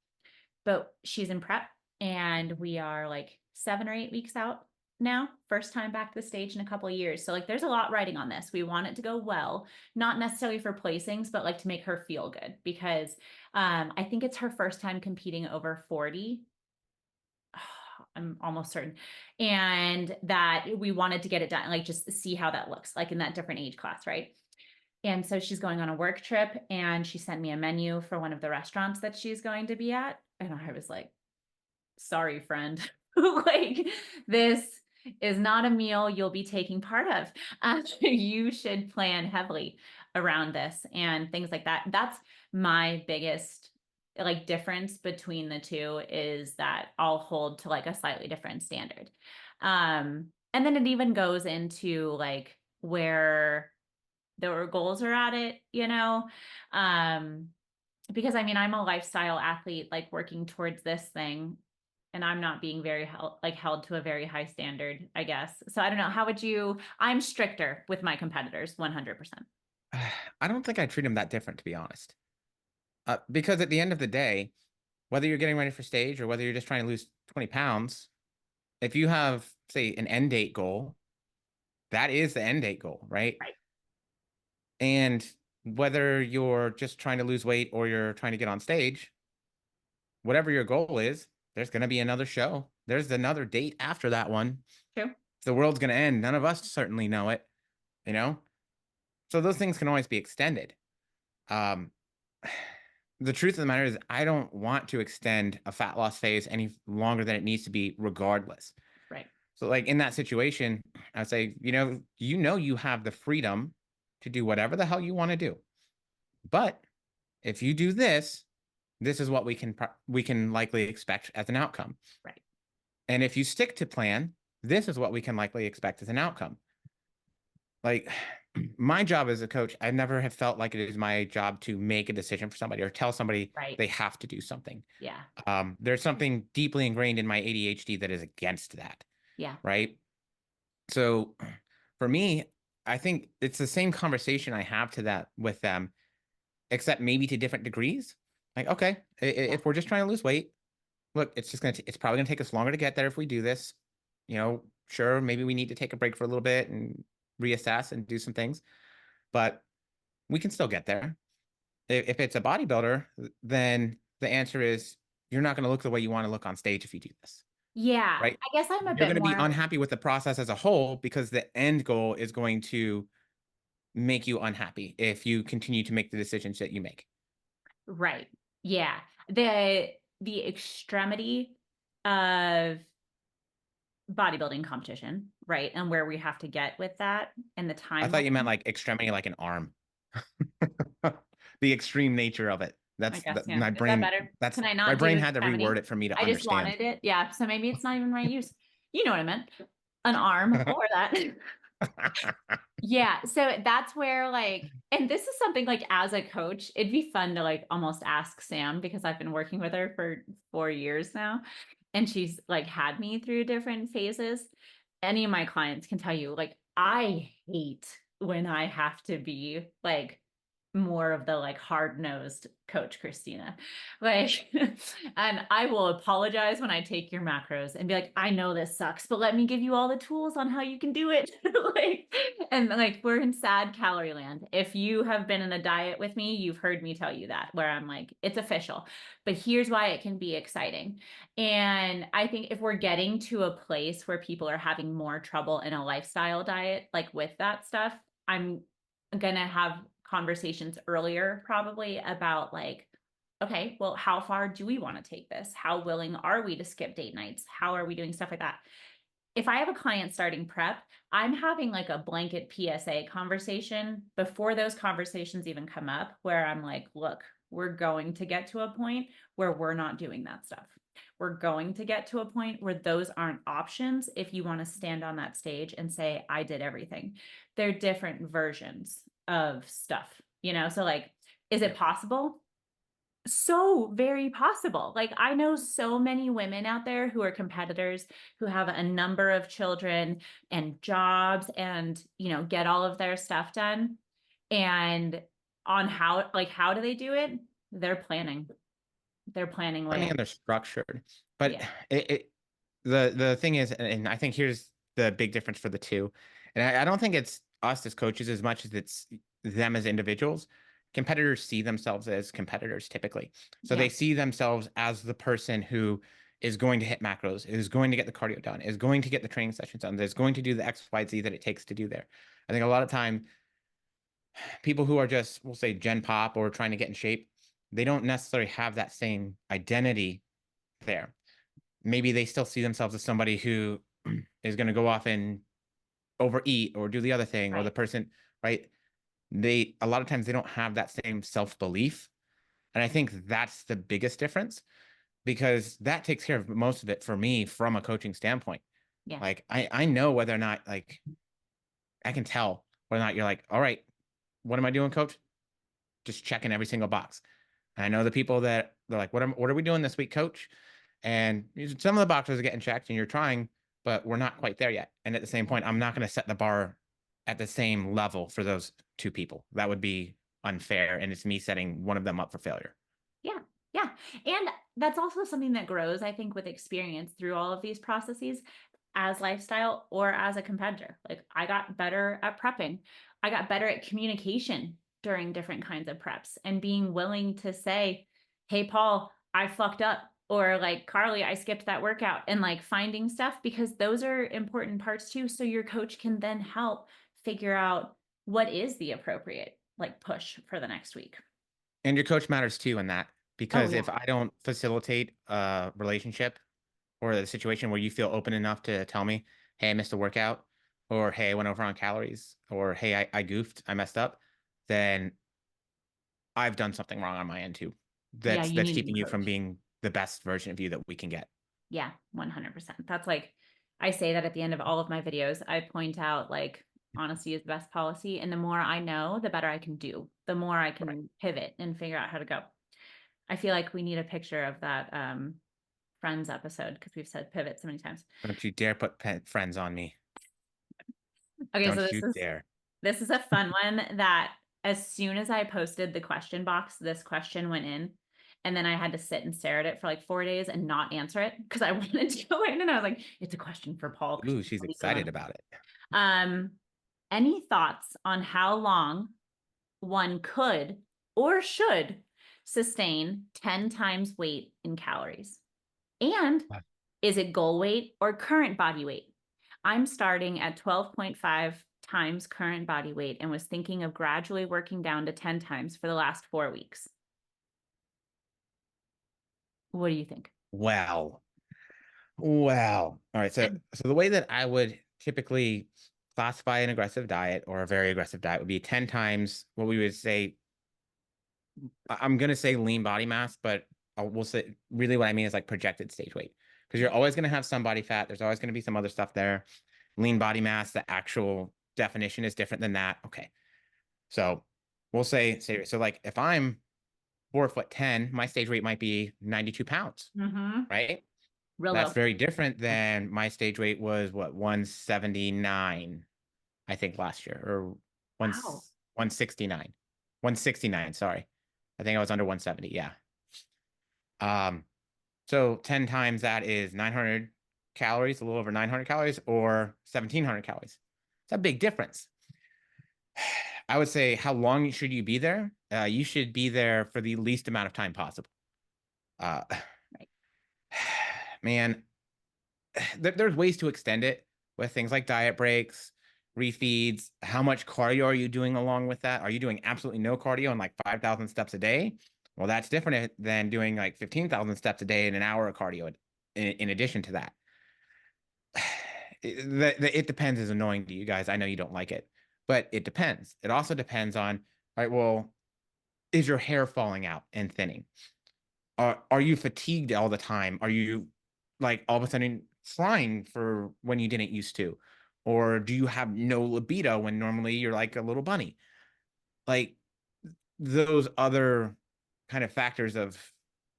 But she's in prep and we are like 7 or 8 weeks out now, first time back to the stage in a couple of years. So like there's a lot riding on this. We want it to go well, not necessarily for placings, but like to make her feel good, because I think it's her first time competing over 40. I'm almost certain. And that we wanted to get it done, like just see how that looks like in that different age class, right? And so she's going on a work trip and she sent me a menu for one of the restaurants that she's going to be at. And I was like, sorry, friend, like this is not a meal you'll be taking part of. You should plan heavily around this and things like that. That's my biggest like difference between the two, is that I'll hold to like a slightly different standard. And then it even goes into like where their goals are at it, because I mean, I'm a lifestyle athlete, like working towards this thing, and I'm not being very held to a very high standard, I guess. So I don't know. I'm stricter with my competitors, 100%. I don't think I treat them that different, to be honest. Because at the end of the day, whether you're getting ready for stage or whether you're just trying to lose 20 pounds, if you have, say, an end date goal, that is the end date goal, right? Right. And whether you're just trying to lose weight or you're trying to get on stage, whatever your goal is, there's going to be another show. There's another date after that one. True. The world's going to end. None of us certainly know it, So those things can always be extended. The truth of the matter is I don't want to extend a fat loss phase any longer than it needs to be regardless. Right. So like in that situation, I would say, you have the freedom to do whatever the hell you want to do. But if you do this, this is what we can likely expect as an outcome. Right. And if you stick to plan, this is what we can likely expect as an outcome. Like my job as a coach, I never have felt like it is my job to make a decision for somebody or tell somebody Right. they have to do something. Yeah. There's something deeply ingrained in my ADHD that is against that. Yeah. Right. So for me, I think it's the same conversation I have with them, except maybe to different degrees. Like, okay, if we're just trying to lose weight, look, it's probably gonna take us longer to get there if we do this. Sure, maybe we need to take a break for a little bit and reassess and do some things, but we can still get there. If it's a bodybuilder, then the answer is you're not going to look the way you want to look on stage if you do this. Yeah. Right. I guess I'm a You're bit going to be more unhappy with the process as a whole because the end goal is going to make you unhappy if you continue to make the decisions that you make. right. Yeah. The extremity of bodybuilding competition, right? And where we have to get with that and the time. I thought you meant like extremity, like an arm. The extreme nature of it. That's I guess, yeah. my Is that brain. better? That's Can I not my brain do had to extremity? reword it for me to I just understand. wanted it. Yeah. So maybe it's not even right use. You know what I meant. An arm or that. Yeah, so that's where like, and this is something like as a coach, it'd be fun to like almost ask Sam because I've been working with her for 4 years now, and she's like had me through different phases. Any of my clients can tell you, like, I hate when I have to be like more of the like hard-nosed coach Christina. Like, and I will apologize when I take your macros and be like, I know this sucks, but let me give you all the tools on how you can do it. Like, and like we're in sad calorie land. If you have been in a diet with me, you've heard me tell you that, where I'm like, it's official. But here's why it can be exciting. And I think if we're getting to a place where people are having more trouble in a lifestyle diet, like with that stuff, I'm gonna have conversations earlier probably about like, okay, well, how far do we want to take this? How willing are we to skip date nights? How are we doing stuff like that? If I have a client starting prep, I'm having like a blanket PSA conversation before those conversations even come up, where I'm like, look, we're going to get to a point where we're not doing that stuff. We're going to get to a point where those aren't options if you want to stand on that stage and say, I did everything. They're different versions of stuff, you know? So, like, is it possible? So very possible. Like, I know so many women out there who are competitors who have a number of children and jobs and, you know, get all of their stuff done. And on how do they do it? They're planning. They're planning way Planning ahead. and they're structured. But Yeah. the thing is, and I think here's the big difference for the two. And I don't think it's us as coaches as much as it's them as individuals. Competitors see themselves as competitors typically. So Yeah. they see themselves as the person who is going to hit macros, is going to get the cardio done, is going to get the training sessions done, is going to do the X, Y, Z that it takes to do there. I think a lot of time people who are just, we'll say, Gen Pop or trying to get in shape, they don't necessarily have that same identity there. Maybe they still see themselves as somebody who is going to go off and overeat or do the other thing, or the Right. person, right? They, a lot of times they don't have that same self-belief. And I think that's the biggest difference, because that takes care of most of it for me from a coaching standpoint. Yeah. Like I know whether or not, like, I can tell whether or not you're like, all right, what am I doing, coach? Just checking every single box. And I know the people that they're like, what are we doing this week, coach? And some of the boxes are getting checked and you're trying, but we're not quite there yet. And at the same point, I'm not going to set the bar at the same level for those two people. That would be unfair. And it's me setting one of them up for failure. Yeah. Yeah. And that's also something that grows, I think, with experience through all of these processes as lifestyle or as a competitor. Like, I got better at prepping. I got better at communication during different kinds of preps and being willing to say, hey, Paul, I fucked up. Or like, Carly, I skipped that workout, and like finding stuff, because those are important parts too. So your coach can then help figure out what is the appropriate like push for the next week. And your coach matters too in that, Oh, because yeah. if I don't facilitate a relationship or the situation where you feel open enough to tell me, hey, I missed a workout, or hey, I went over on calories, or hey, I goofed, I messed up, then I've done something wrong on my end too. Yeah, you That's need a new keeping you from coach. being the best version of you that we can get. Yeah, 100%. That's like, I say that at the end of all of my videos. I point out like honesty is the best policy. And the more I know, the better I can do, the more I Right. can pivot and figure out how to go. I feel like we need a picture of that Friends episode, because we've said pivot so many times. Don't you dare put friends on me. Okay, so Don't you dare. this is a fun one that as soon as I posted the question box, this question went in. And then I had to sit and stare at it for like 4 days and not answer it because I wanted to go in, and I was like, it's a question for Paul. Ooh, she's excited about it. Um, any thoughts on how long one could or should sustain 10 times weight in calories? And is it goal weight or current body weight? I'm starting at 12.5 times current body weight and was thinking of gradually working down to 10 times for the last 4 weeks. What do you think? Well, well. All right. So the way that I would typically classify an aggressive diet or a very aggressive diet would be 10 times what we would say. I'm going to say lean body mass, but we'll say really what I mean is like projected stage weight, because you're always going to have some body fat. There's always going to be some other stuff there. Lean body mass, the actual definition is different than that. Okay. So we'll say so like if I'm 4'10", my stage weight might be 92 pounds, right? Real That's low. very different than my stage weight was what, 179, I think last year, or Wow. 169. 169, sorry. I think I was under 170, yeah. So 10 times that is 900 calories, a little over 900 calories, or 1,700 calories. It's a big difference. I would say, how long should you be there? You should be there for the least amount of time possible. Right. Man, there's ways to extend it with things like diet breaks, refeeds. How much cardio are you doing along with that? Are you doing absolutely no cardio and like 5,000 steps a day? Well, that's different than doing like 15,000 steps a day and an hour of cardio in addition to that. It depends is annoying to you guys. I know you don't like it, but it depends. It also depends on, all right, well, is your hair falling out and thinning? Are you fatigued all the time? Are you like all of a sudden flying for when you didn't used to? Or do you have no libido when normally you're like a little bunny? Like those other kind of factors of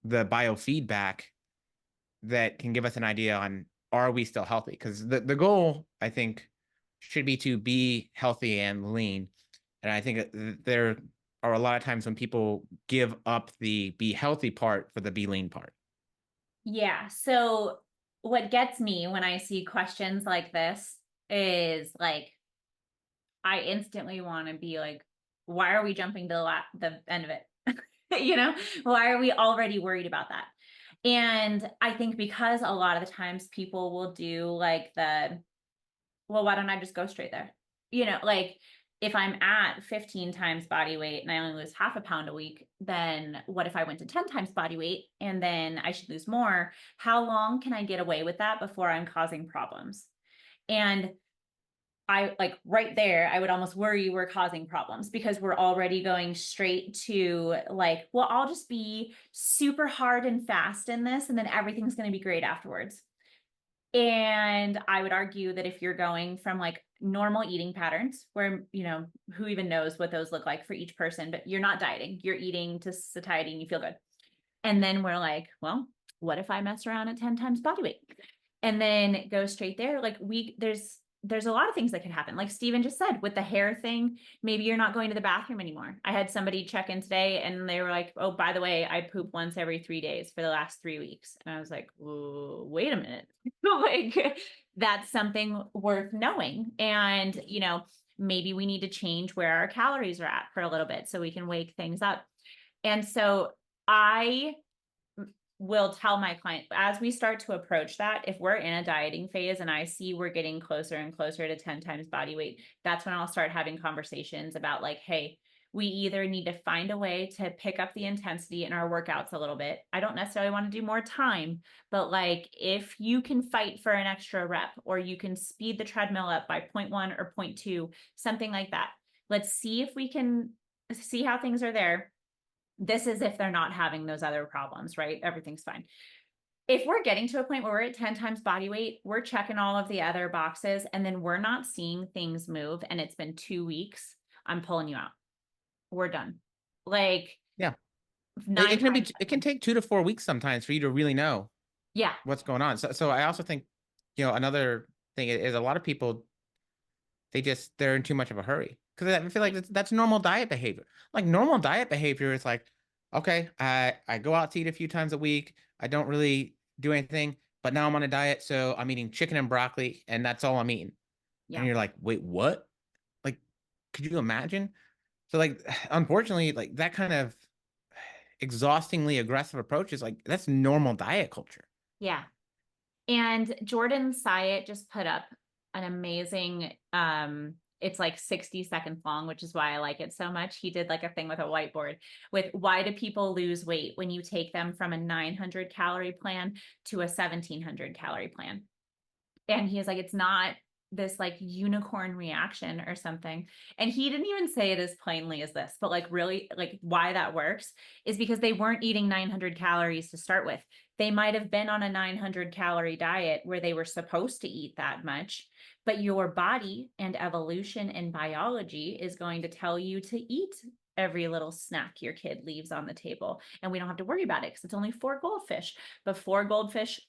the biofeedback that can give us an idea on, are we still healthy? Because the goal, I think, should be to be healthy and lean. And I think there are a lot of times when people give up the be healthy part for the be lean part. Yeah. So what gets me when I see questions like this is like, I instantly want to be like, why are we jumping to the end of it? You know, why are we already worried about that? And I think because a lot of the times people will do like well, why don't I just go straight there? You know, like if I'm at 15 times body weight and I only lose half a pound a week, then what if I went to 10 times body weight and then I should lose more? How long can I get away with that before I'm causing problems? And I like right there, I would almost worry we're causing problems because we're already going straight to like, well, I'll just be super hard and fast in this, and then everything's going to be great afterwards. And I would argue that if you're going from like normal eating patterns, where, you know, who even knows what those look like for each person, but you're not dieting, you're eating to satiety and you feel good. And then we're like, well, what if I mess around at 10 times body weight? And then go straight there. Like there's a lot of things that could happen. Like Stephen just said, with the hair thing, maybe you're not going to the bathroom anymore. I had somebody check in today and they were like, oh, by the way, I poop once every 3 days for the last 3 weeks. And I was like, wait a minute. Like that's something worth knowing. And, you know, maybe we need to change where our calories are at for a little bit so we can wake things up. And so I will tell my client as we start to approach that, if we're in a dieting phase and I see we're getting closer and closer to 10 times body weight, that's when I'll start having conversations about like, hey, we either need to find a way to pick up the intensity in our workouts a little bit. I don't necessarily want to do more time, but like if you can fight for an extra rep or you can speed the treadmill up by 0.1 or 0.2, something like that. Let's see if we can see how things are there. This is if they're not having those other problems, right? Everything's fine. If we're getting to a point where we're at 10 times body weight, we're checking all of the other boxes, and then we're not seeing things move, and it's been 2 weeks, I'm pulling you out. We're done. Like, Yeah. It can take 2 to 4 weeks sometimes for you to really know yeah, what's going on. So I also think, you know, another thing is a lot of people, they're in too much of a hurry because I feel like that's normal diet behavior. Like normal diet behavior is like, okay, I go out to eat a few times a week. I don't really do anything, but now I'm on a diet, so I'm eating chicken and broccoli, and that's all I'm eating. yeah. And you're like, wait, what? Like, could you imagine? So like, unfortunately, like that kind of exhaustingly aggressive approach is like that's normal diet culture. Yeah. And Jordan Syatt just put up an amazing, it's like 60 seconds long, which is why I like it so much. He did like a thing with a whiteboard with why do people lose weight when you take them from a 900 calorie plan to a 1700 calorie plan? And he is like, it's not this like unicorn reaction or something. And he didn't even say it as plainly as this, but like really like why that works is because they weren't eating 900 calories to start with. They might have been on a 900 calorie diet where they were supposed to eat that much, but your body and evolution and biology is going to tell you to eat every little snack your kid leaves on the table. And we don't have to worry about it because it's only 4 goldfish, but 4 goldfish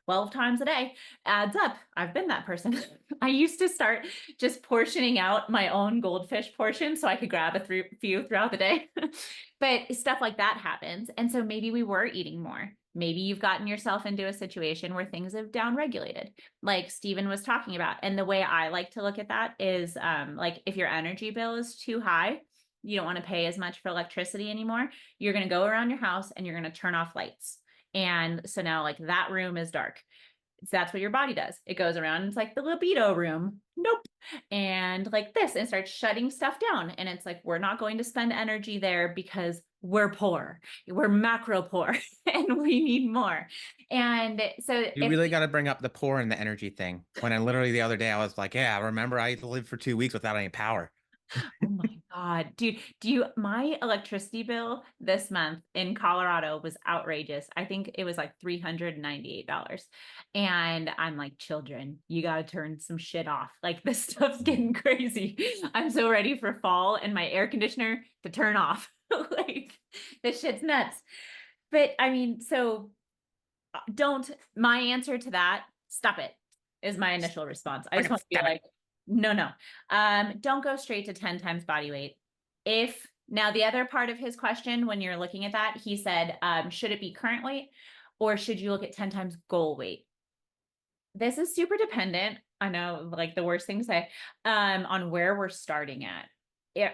12 times a day adds up. I've been that person. I used to start just portioning out my own goldfish portion so I could grab a few throughout the day. But stuff like that happens. And so maybe we were eating more. Maybe you've gotten yourself into a situation where things have downregulated, like Stephen was talking about. And the way I like to look at that is like if your energy bill is too high, you don't want to pay as much for electricity anymore. You're going to go around your house and you're going to turn off lights. And so now like that room is dark. So that's what your body does. It goes around and it's like the libido room. Nope. And like this, and starts shutting stuff down. And it's like, we're not going to spend energy there because we're poor. We're macro poor and we need more. And so You really got to bring up the poor and the energy thing. When I literally the other day, I was like, yeah, I remember I lived for 2 weeks without any power. Oh my God, dude, my electricity bill this month in Colorado was outrageous. I think it was like $398. And I'm like, children, you got to turn some shit off. Like this stuff's getting crazy. I'm so ready for fall and my air conditioner to turn off. Like this shit's nuts. But I mean, so my answer to that, stop it, is my initial response. I just want to be like, no. Don't go straight to 10 times body weight. Now the other part of his question, when you're looking at that, he said, should it be current weight or should you look at 10 times goal weight? This is super dependent. I know, like the worst thing to say, on where we're starting at.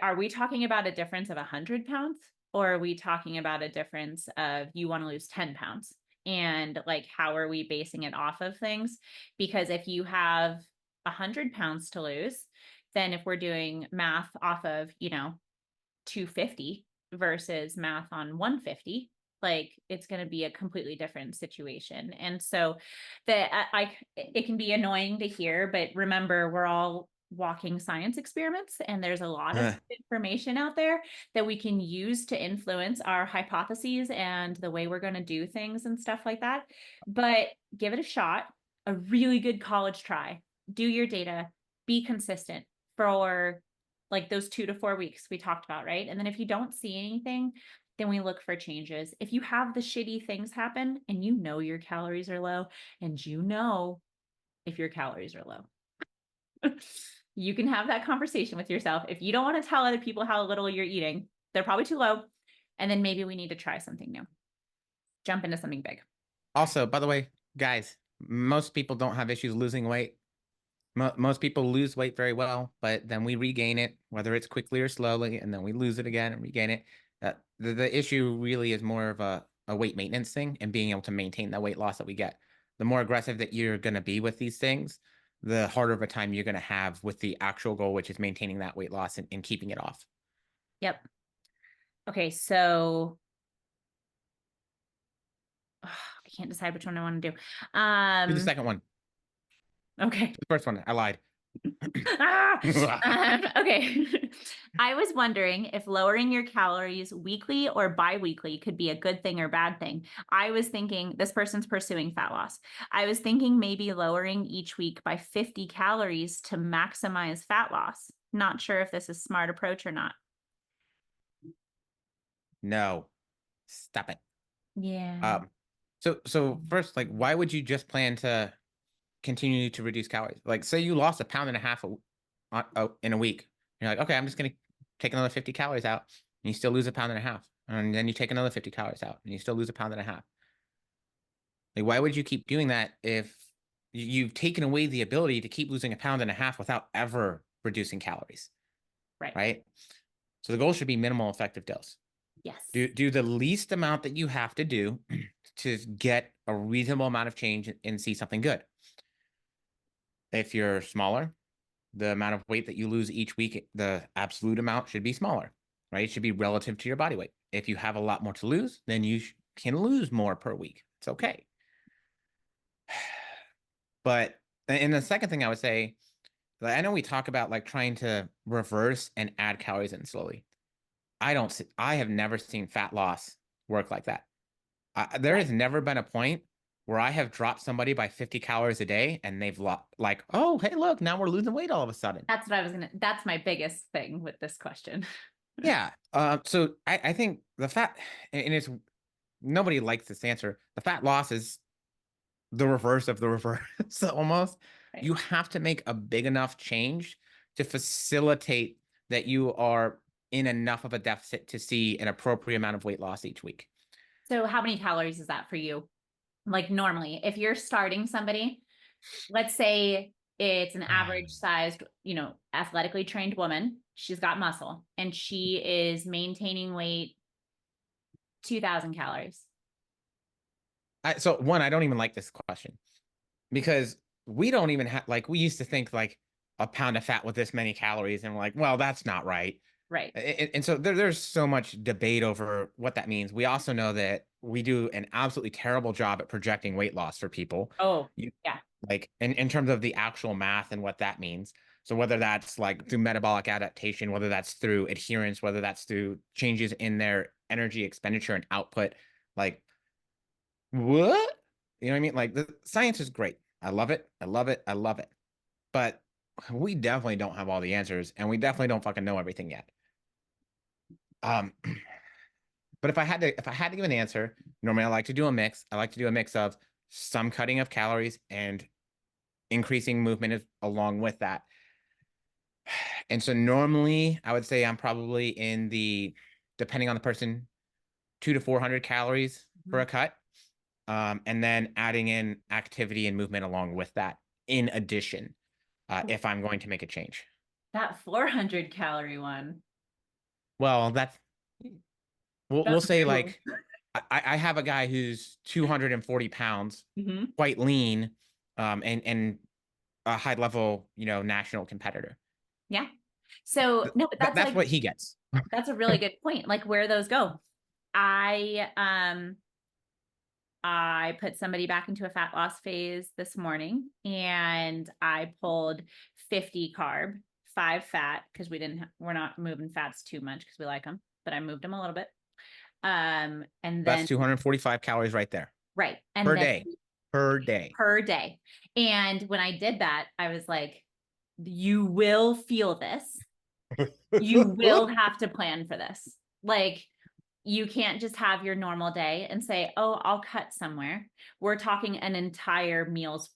Are we talking about a difference of 100 pounds or are we talking about a difference of you want to lose 10 pounds? And like, how are we basing it off of things? Because if you have 100 pounds to lose, then if we're doing math off of, 250 versus math on 150, like it's going to be a completely different situation. And so it can be annoying to hear, but remember, we're all walking science experiments and there's a lot of information out there that we can use to influence our hypotheses and the way we're going to do things and stuff like that. But give it a shot, a really good college try. Do your data, be consistent for like those 2 to 4 weeks we talked about, right? And then if you don't see anything, then we look for changes. If you have the shitty things happen and your calories are low and if your calories are low, you can have that conversation with yourself. If you don't want to tell other people how little you're eating, they're probably too low. And then maybe we need to try something new. Jump into something big. Also, by the way, guys, most people don't have issues losing weight. Most people lose weight very well, but then we regain it, whether it's quickly or slowly, and then we lose it again and regain it. The issue really is more of a weight maintenance thing and being able to maintain that weight loss that we get. The more aggressive that you're going to be with these things, the harder of a time you're going to have with the actual goal, which is maintaining that weight loss and keeping it off. Yep. Okay, so I can't decide which one I want to do. Do the second one. Okay. The first one, I lied. Okay. I was wondering if lowering your calories weekly or bi-weekly could be a good thing or bad thing. I was thinking this person's pursuing fat loss. I was thinking maybe lowering each week by 50 calories to maximize fat loss. Not sure if this is a smart approach or not. No, stop it. Yeah. So first, like, why would you just plan to continue to reduce calories? Like, say you lost 1.5 pounds in a week. You're like, okay, I'm just gonna take another 50 calories out, and you still lose 1.5 pounds, and then you take another 50 calories out, and you still lose 1.5 pounds. Like, why would you keep doing that if you've taken away the ability to keep losing 1.5 pounds without ever reducing calories? Right. So the goal should be minimal effective dose. Yes. Do the least amount that you have to do to get a reasonable amount of change and see something good. If you're smaller, the amount of weight that you lose each week, the absolute amount should be smaller, right? It should be relative to your body weight. If you have a lot more to lose, then you can lose more per week. It's okay. But, and the second thing I would say, like, I know we talk about like trying to reverse and add calories in slowly. I have never seen fat loss work like that. There has never been a point where I have dropped somebody by 50 calories a day and they've like, oh, hey, look, now we're losing weight all of a sudden. That's my biggest thing with this question. Yeah. So I think the fat, and it's nobody likes this answer. The fat loss is the reverse of the reverse almost. Right. You have to make a big enough change to facilitate that you are in enough of a deficit to see an appropriate amount of weight loss each week. So how many calories is that for you? Like normally, if you're starting somebody, let's say it's an average sized, athletically trained woman, she's got muscle and she is maintaining weight, 2,000 calories. So one, I don't even like this question because we don't even have, like, we used to think like a pound of fat with this many calories, and we're like, well, that's not right. Right. And so there's so much debate over what that means. We also know that we do an absolutely terrible job at projecting weight loss for people. Oh, You, yeah. like in terms of the actual math and what that means. So whether that's like through metabolic adaptation, whether that's through adherence, whether that's through changes in their energy expenditure and output, like what? You know what I mean? Like the science is great. I love it. I love it. I love it. But we definitely don't have all the answers, and we definitely don't fucking know everything yet. Um, but if I had to give an answer, normally I like to do a mix. I like to do a mix of some cutting of calories and increasing movement along with that. And so normally I would say I'm probably in the, depending on the person, 200 to 400 calories for a cut. And then adding in activity and movement along with that in addition, if I'm going to make a change. That 400 calorie one. Well, we'll That's say cool. like I have a guy who's 240 pounds, quite lean, and a high level, national competitor. Yeah. So no, but That's what he gets. that's a really good point. Like where those go. I put somebody back into a fat loss phase this morning and I pulled 50 carb, 5 fat, because we're not moving fats too much because we like them, but I moved them a little bit. And That's then 245 calories right there. right. And Per then day. Per day. per day. And when I did that, I was like, you will feel this. You will have to plan for this. Like, you can't just have your normal day and say, oh, I'll cut somewhere. We're talking an entire meal's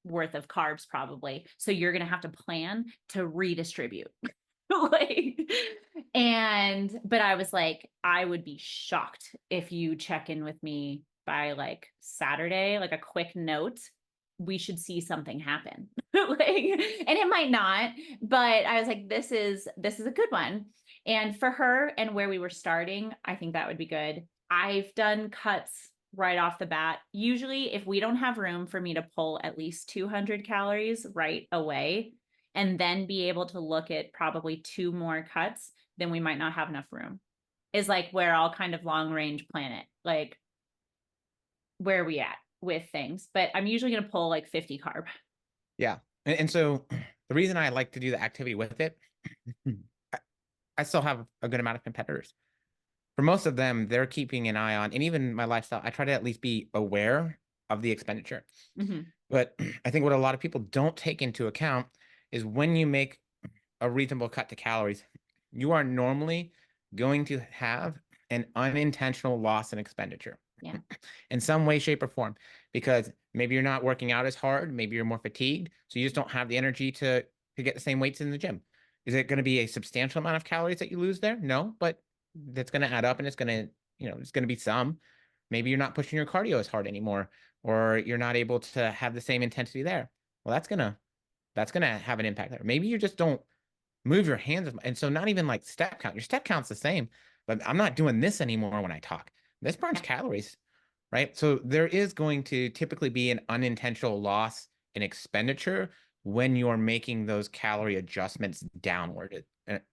worth of carbs, probably. So you're going to have to plan to redistribute. But I was like, I would be shocked if you check in with me by like Saturday, like a quick note, we should see something happen. And it might not, but I was like, this is a good one. And for her and where we were starting, I think that would be good. I've done cuts right off the bat. Usually if we don't have room for me to pull at least 200 calories right away, and then be able to look at probably 2 more cuts, then we might not have enough room. Is like where I'll kind of long range plan it. Like, where are we at with things? But I'm usually going to pull like 50 carb. Yeah. And so the reason I like to do the activity with it, I still have a good amount of competitors. For most of them, they're keeping an eye on, and even my lifestyle, I try to at least be aware of the expenditure. But I think what a lot of people don't take into account is when you make a reasonable cut to calories, you are normally going to have an unintentional loss in expenditure. Yeah. In some way, shape, or form, because maybe you're not working out as hard, maybe you're more fatigued, so you just don't have the energy to get the same weights in the gym. Is it going to be a substantial amount of calories that you lose there? No, but that's going to add up, and it's going to, it's going to be some. Maybe you're not pushing your cardio as hard anymore, or you're not able to have the same intensity there. Well, that's gonna have an impact there. Maybe you just don't move your hands, and so not even like step count. Your step count's the same, but I'm not doing this anymore when I talk. This burns calories, right? So there is going to typically be an unintentional loss in expenditure when you're making those calorie adjustments downward.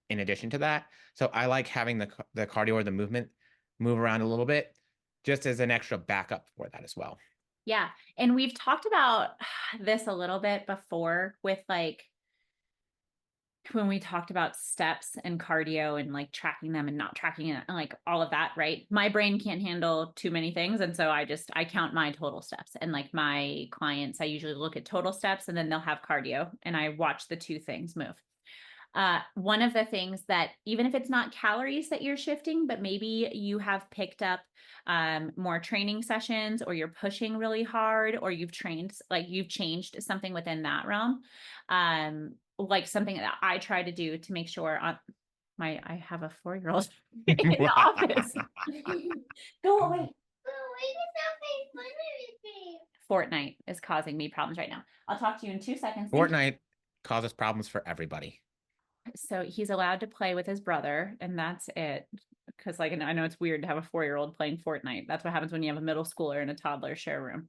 In addition to that, so I like having the cardio or the movement move around a little bit, just as an extra backup for that as well. Yeah. And we've talked about this a little bit before with like, when we talked about steps and cardio and like tracking them and not tracking it and like all of that, right? My brain can't handle too many things. And so I count my total steps, and like my clients, I usually look at total steps and then they'll have cardio and I watch the two things move. One of the things that, even if it's not calories that you're shifting, but maybe you have picked up more training sessions, or you're pushing really hard, or you've trained, like you've changed something within that realm. Like something that I try to do to make sure I have a 4-year-old in the office. Go away. Fortnite is causing me problems right now. I'll talk to you in 2 seconds. Fortnite causes problems for everybody. So he's allowed to play with his brother, and that's it. Because like, I know it's weird to have a 4-year-old playing Fortnite. That's what happens when you have a middle schooler and a toddler share a room.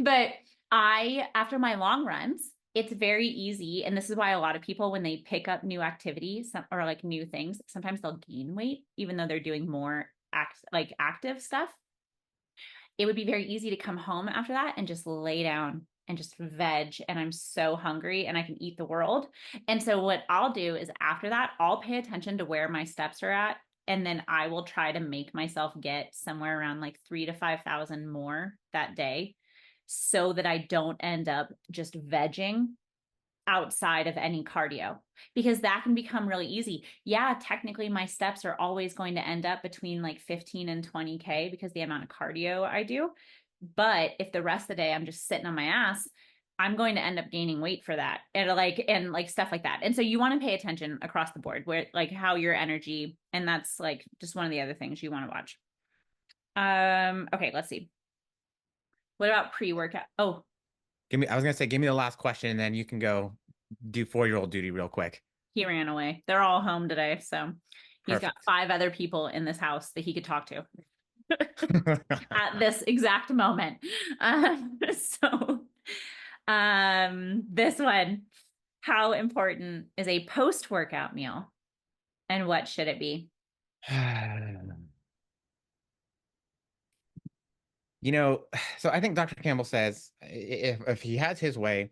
But after my long runs, it's very easy. And this is why a lot of people, when they pick up new activities or like new things, sometimes they'll gain weight, even though they're doing more active stuff. It would be very easy to come home after that and just lay down and just veg, and I'm so hungry and I can eat the world. And so what I'll do is after that, I'll pay attention to where my steps are at, and then I will try to make myself get somewhere around like 3,000 to 5,000 more that day, so that I don't end up just vegging outside of any cardio, because that can become really easy. Yeah, technically my steps are always going to end up between like 15 and 20K because the amount of cardio I do. But if the rest of the day I'm just sitting on my ass, I'm going to end up gaining weight for that, and like stuff like that. And so you want to pay attention across the board, where like how your energy, and that's like just one of the other things you want to watch. Okay, let's see. What about pre-workout? Oh, I was gonna say, give me the last question, and then you can go do 4-year-old duty real quick. he ran away. They're all home today, so he's got Perfect. 5 other people in this house that he could talk to at this exact moment. So this one, how important is a post-workout meal, and what should it be? You know, so I think Dr. Campbell says if he has his way,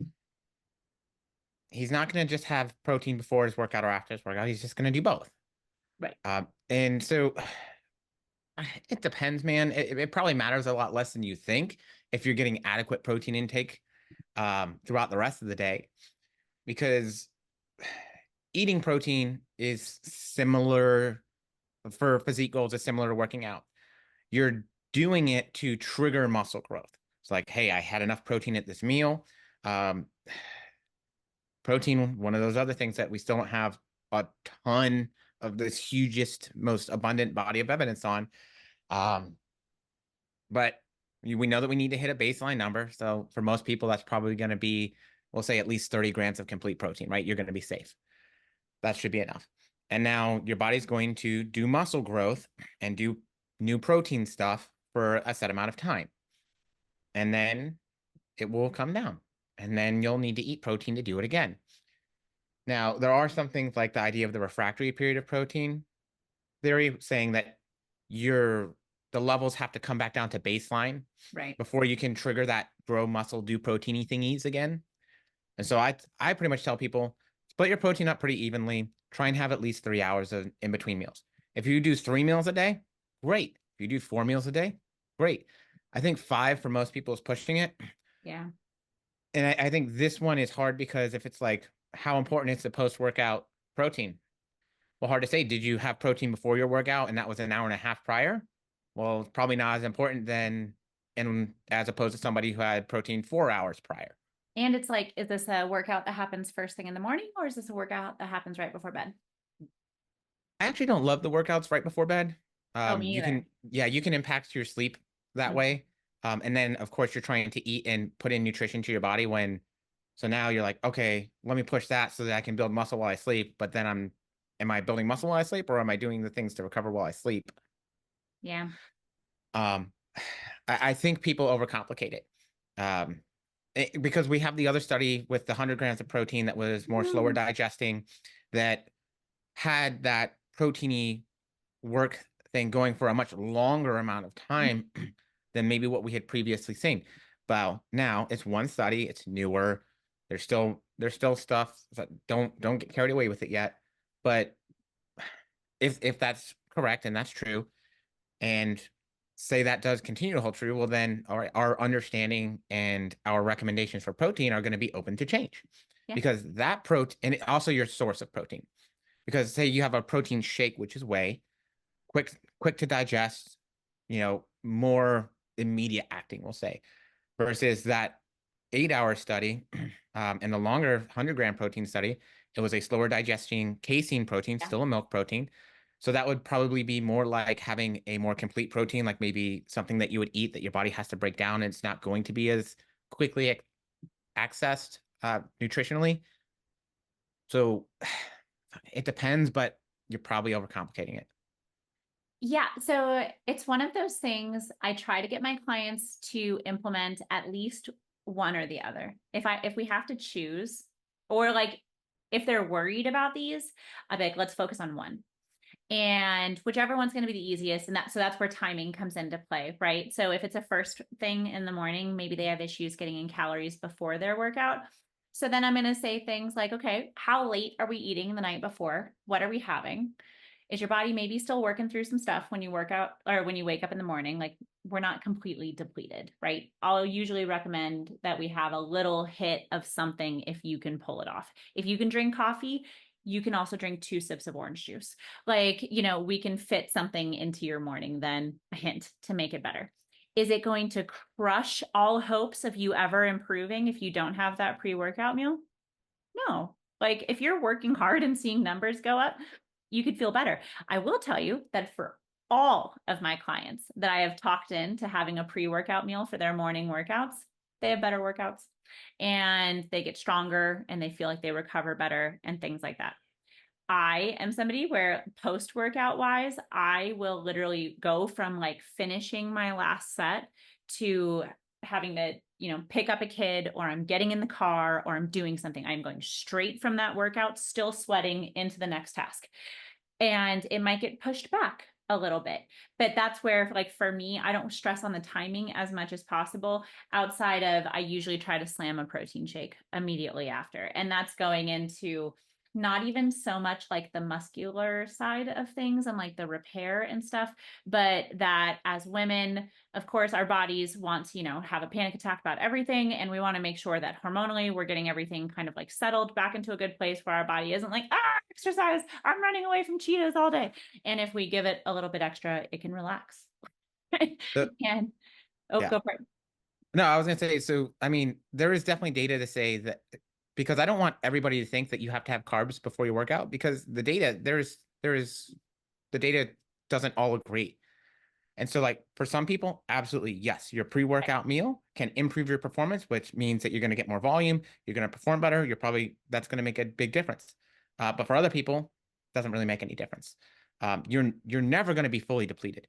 he's not going to just have protein before his workout or after his workout. He's just going to do both. Right. And so it depends, man. It probably matters a lot less than you think if you're getting adequate protein intake throughout the rest of the day, because eating protein is similar for physique goals, is similar to working out. You're doing it to trigger muscle growth. It's like, hey, I had enough protein at this meal. Protein, one of those other things that we still don't have a ton of this hugest, most abundant body of evidence on. But we know that we need to hit a baseline number. So for most people, that's probably going to be, we'll say at least 30 grams of complete protein, right? You're going to be safe. That should be enough. And now your body's going to do muscle growth and do new protein stuff for a set amount of time. And then it will come down. And then you'll need to eat protein to do it again. Now, there are some things like the idea of the refractory period of protein theory, saying that the levels have to come back down to baseline, Right. before you can trigger that grow muscle, do proteiny thingies again. And so I pretty much tell people, split your protein up pretty evenly. Try and have at least 3 hours in between meals. If you do 3 meals a day, great. If you do 4 meals a day, great. I think 5 for most people is pushing it. Yeah. And I think this one is hard, because if it's like, how important is the post-workout protein? Well, hard to say. Did you have protein before your workout and that was an hour and a half prior? Well, it's probably not as important then, and as opposed to somebody who had protein 4 hours prior. And it's like, is this a workout that happens first thing in the morning, or is this a workout that happens right before bed? I actually don't love the workouts right before bed. Me you either. you can impact your sleep that way. And then of course you're trying to eat and put in nutrition to your body so now you're like, okay, let me push that so that I can build muscle while I sleep. But then am I building muscle while I sleep, or am I doing the things to recover while I sleep? Yeah. I think people overcomplicate it. Because we have the other study with the 100 grams of protein that was more slower digesting, that had that proteiny work thing going for a much longer amount of time than maybe what we had previously seen. Well, now it's one study, it's newer. There's still There's still stuff that don't get carried away with it yet. But if that's correct and that's true, and say that does continue to hold true, well then our understanding and our recommendations for protein are going to be open to change. Yeah. Because that protein, and also your source of protein. Because say you have a protein shake, which is whey, quick to digest, more immediate acting, we'll say, versus that 8-hour study, and the longer 100-gram protein study, it was a slower digesting casein protein, Yeah. still a milk protein. So that would probably be more like having a more complete protein, like maybe something that you would eat that your body has to break down, and it's not going to be as quickly accessed nutritionally. So it depends, but you're probably overcomplicating it. Yeah, so it's one of those things I try to get my clients to implement at least one or the other. If we have to choose, or like if they're worried about these, I'd be like, let's focus on one. And whichever one's going to be the easiest. And that's where timing comes into play, right? So if it's a first thing in the morning, maybe they have issues getting in calories before their workout. So then I'm going to say things like, okay, how late are we eating the night before? What are we having? Is your body maybe still working through some stuff when you work out or when you wake up in the morning? Like, we're not completely depleted, right? I'll usually recommend that we have a little hit of something if you can pull it off. If you can drink coffee, you can also drink 2 sips of orange juice. Like, we can fit something into your morning, then a hint to make it better. Is it going to crush all hopes of you ever improving if you don't have that pre-workout meal? No. Like, if you're working hard and seeing numbers go up, you could feel better. I will tell you that for all of my clients that I have talked into having a pre-workout meal for their morning workouts, they have better workouts and they get stronger and they feel like they recover better and things like that. I am somebody where post-workout wise, I will literally go from like finishing my last set to having to, pick up a kid, or I'm getting in the car, or I'm doing something. I'm going straight from that workout, still sweating, into the next task. And it might get pushed back a little bit. But that's where, like, for me, I don't stress on the timing as much as possible. Outside of, I usually try to slam a protein shake immediately after. And that's going into not even so much like the muscular side of things and like the repair and stuff, but that as women, of course, our bodies want to, have a panic attack about everything. And we want to make sure that hormonally we're getting everything kind of like settled back into a good place where our body isn't like, exercise, I'm running away from Cheetos all day. And if we give it a little bit extra, it can relax. And Yeah. go for it. No, I was gonna say, so I mean, there is definitely data to say that, because I don't want everybody to think that you have to have carbs before you work out, because the data the data doesn't all agree. And so, like, for some people, absolutely yes, your pre-workout meal can improve your performance, which means that you're going to get more volume, you're going to perform better, that's going to make a big difference. But for other people, it doesn't really make any difference. You're never going to be fully depleted.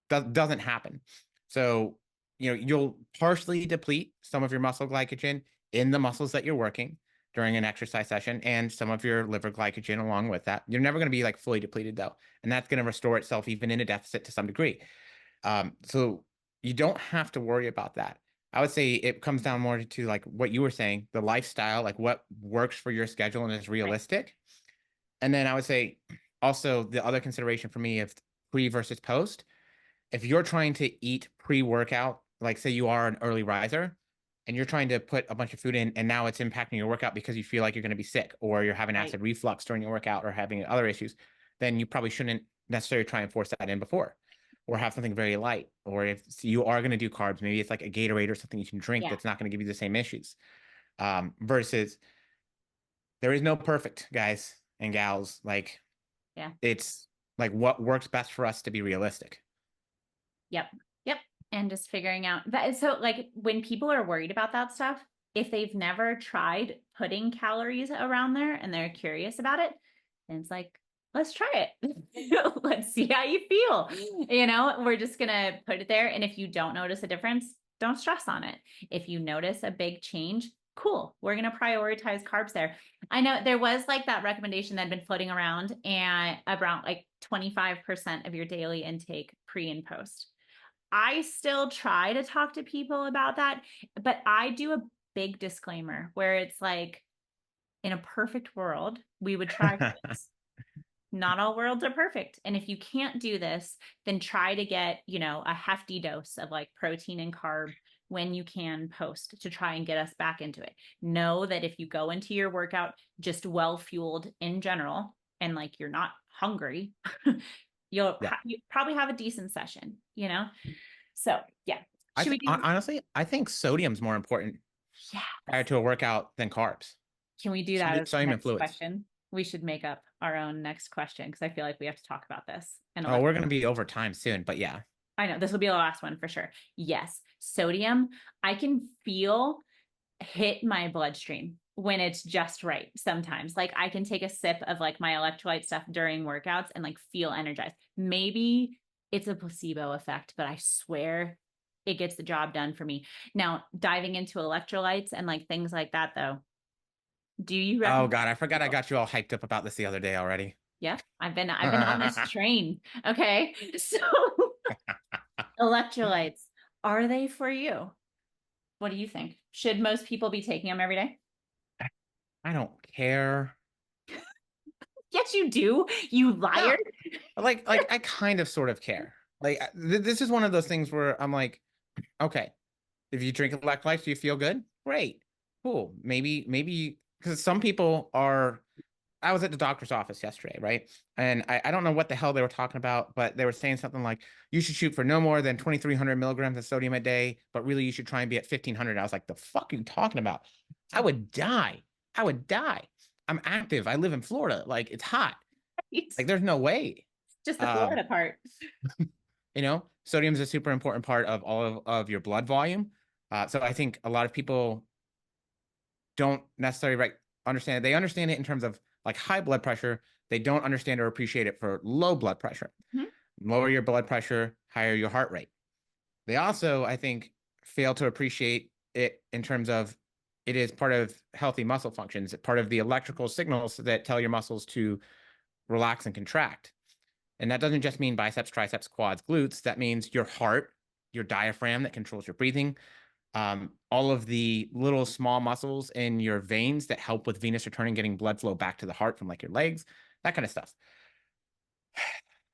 Doesn't happen. So, you'll partially deplete some of your muscle glycogen in the muscles that you're working during an exercise session, and some of your liver glycogen along with that. You're never going to be like fully depleted though. And that's going to restore itself even in a deficit to some degree. So you don't have to worry about that. I would say it comes down more to like what you were saying, the lifestyle, like what works for your schedule and is realistic. And then I would say also the other consideration for me of pre versus post, if you're trying to eat pre-workout, like say you are an early riser and you're trying to put a bunch of food in and now it's impacting your workout because you feel like you're going to be sick, or you're having acid reflux during your workout, or having other issues, then you probably shouldn't necessarily try and force that in before, or have something very light. Or if you are going to do carbs, maybe it's like a Gatorade or something you can drink that's not going to give you the same issues. Versus there is no perfect, guys and gals. Like, it's like what works best for us to be realistic. Yep. And just figuring out that. So like when people are worried about that stuff, if they've never tried putting calories around there and they're curious about it, then it's like, let's try it. Let's see how you feel. We're just going to put it there. And if you don't notice a difference, don't stress on it. If you notice a big change, cool. We're going to prioritize carbs there. I know there was like that recommendation that had been floating around, and around like 25% of your daily intake pre and post. I still try to talk to people about that, but I do a big disclaimer where it's like, in a perfect world, we would try this. Not all worlds are perfect. And if you can't do this, then try to get, a hefty dose of like protein and carb when you can post to try and get us back into it. Know that if you go into your workout just well fueled in general and like you're not hungry, you probably have a decent session, So yeah. Should we do? Honestly, I think sodium's more important prior to a workout than carbs. Can we do that as the Sodium and next fluids. question? We should make up our own next question because I feel like we have to talk about this. Oh, we're going to be over time soon, but yeah. I know this will be the last one for sure. Yes, sodium, I can feel hit my bloodstream when it's just right sometimes. Like I can take a sip of like my electrolyte stuff during workouts and like feel energized. Maybe it's a placebo effect, but I swear it gets the job done for me. Now, diving into electrolytes and like things like that though, do you recommend? Oh God, I forgot I got you all hyped up about this the other day already. Yeah, I've been on this train. Okay. So electrolytes, are they for you? What do you think? Should most people be taking them every day? I don't care. Yes, you do. You liar. No. Like I kind of sort of care. Like this is one of those things where I'm like, okay, if you drink electrolytes, do you feel good? Great. Cool. Maybe because some people are. I was at the doctor's office yesterday, right? And I don't know what the hell they were talking about, but they were saying something like, you should shoot for no more than 2,300 milligrams of sodium a day, but really you should try and be at 1,500. I was like, the fuck are you talking about? I would die. I would die. I'm active. I live in Florida. Like, it's hot. Like, there's no way. Just the Florida part. Sodium is a super important part of all of your blood volume. So I think a lot of people don't necessarily understand it. They understand it in terms of like high blood pressure. They don't understand or appreciate it for low blood pressure. Mm-hmm. Lower your blood pressure, higher your heart rate. They also, I think, fail to appreciate it in terms of it is part of healthy muscle functions, part of the electrical signals that tell your muscles to relax and contract. And that doesn't just mean biceps, triceps, quads, glutes. That means your heart, your diaphragm that controls your breathing, all of the little small muscles in your veins that help with venous return and getting blood flow back to the heart from like your legs, that kind of stuff.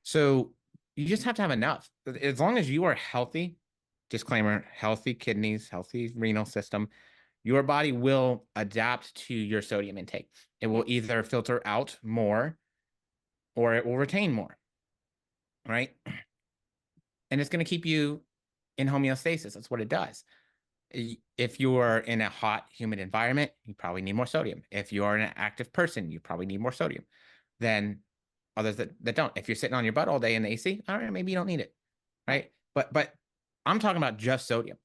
So you just have to have enough. As long as you are healthy, disclaimer, healthy kidneys, healthy renal system, your body will adapt to your sodium intake. It will either filter out more or it will retain more, right? And it's going to keep you in homeostasis. That's what it does. If you are in a hot, humid environment, you probably need more sodium. If you are an active person, you probably need more sodium than others that don't. If you're sitting on your butt all day in the AC, all right, maybe you don't need it, right? But I'm talking about just sodium.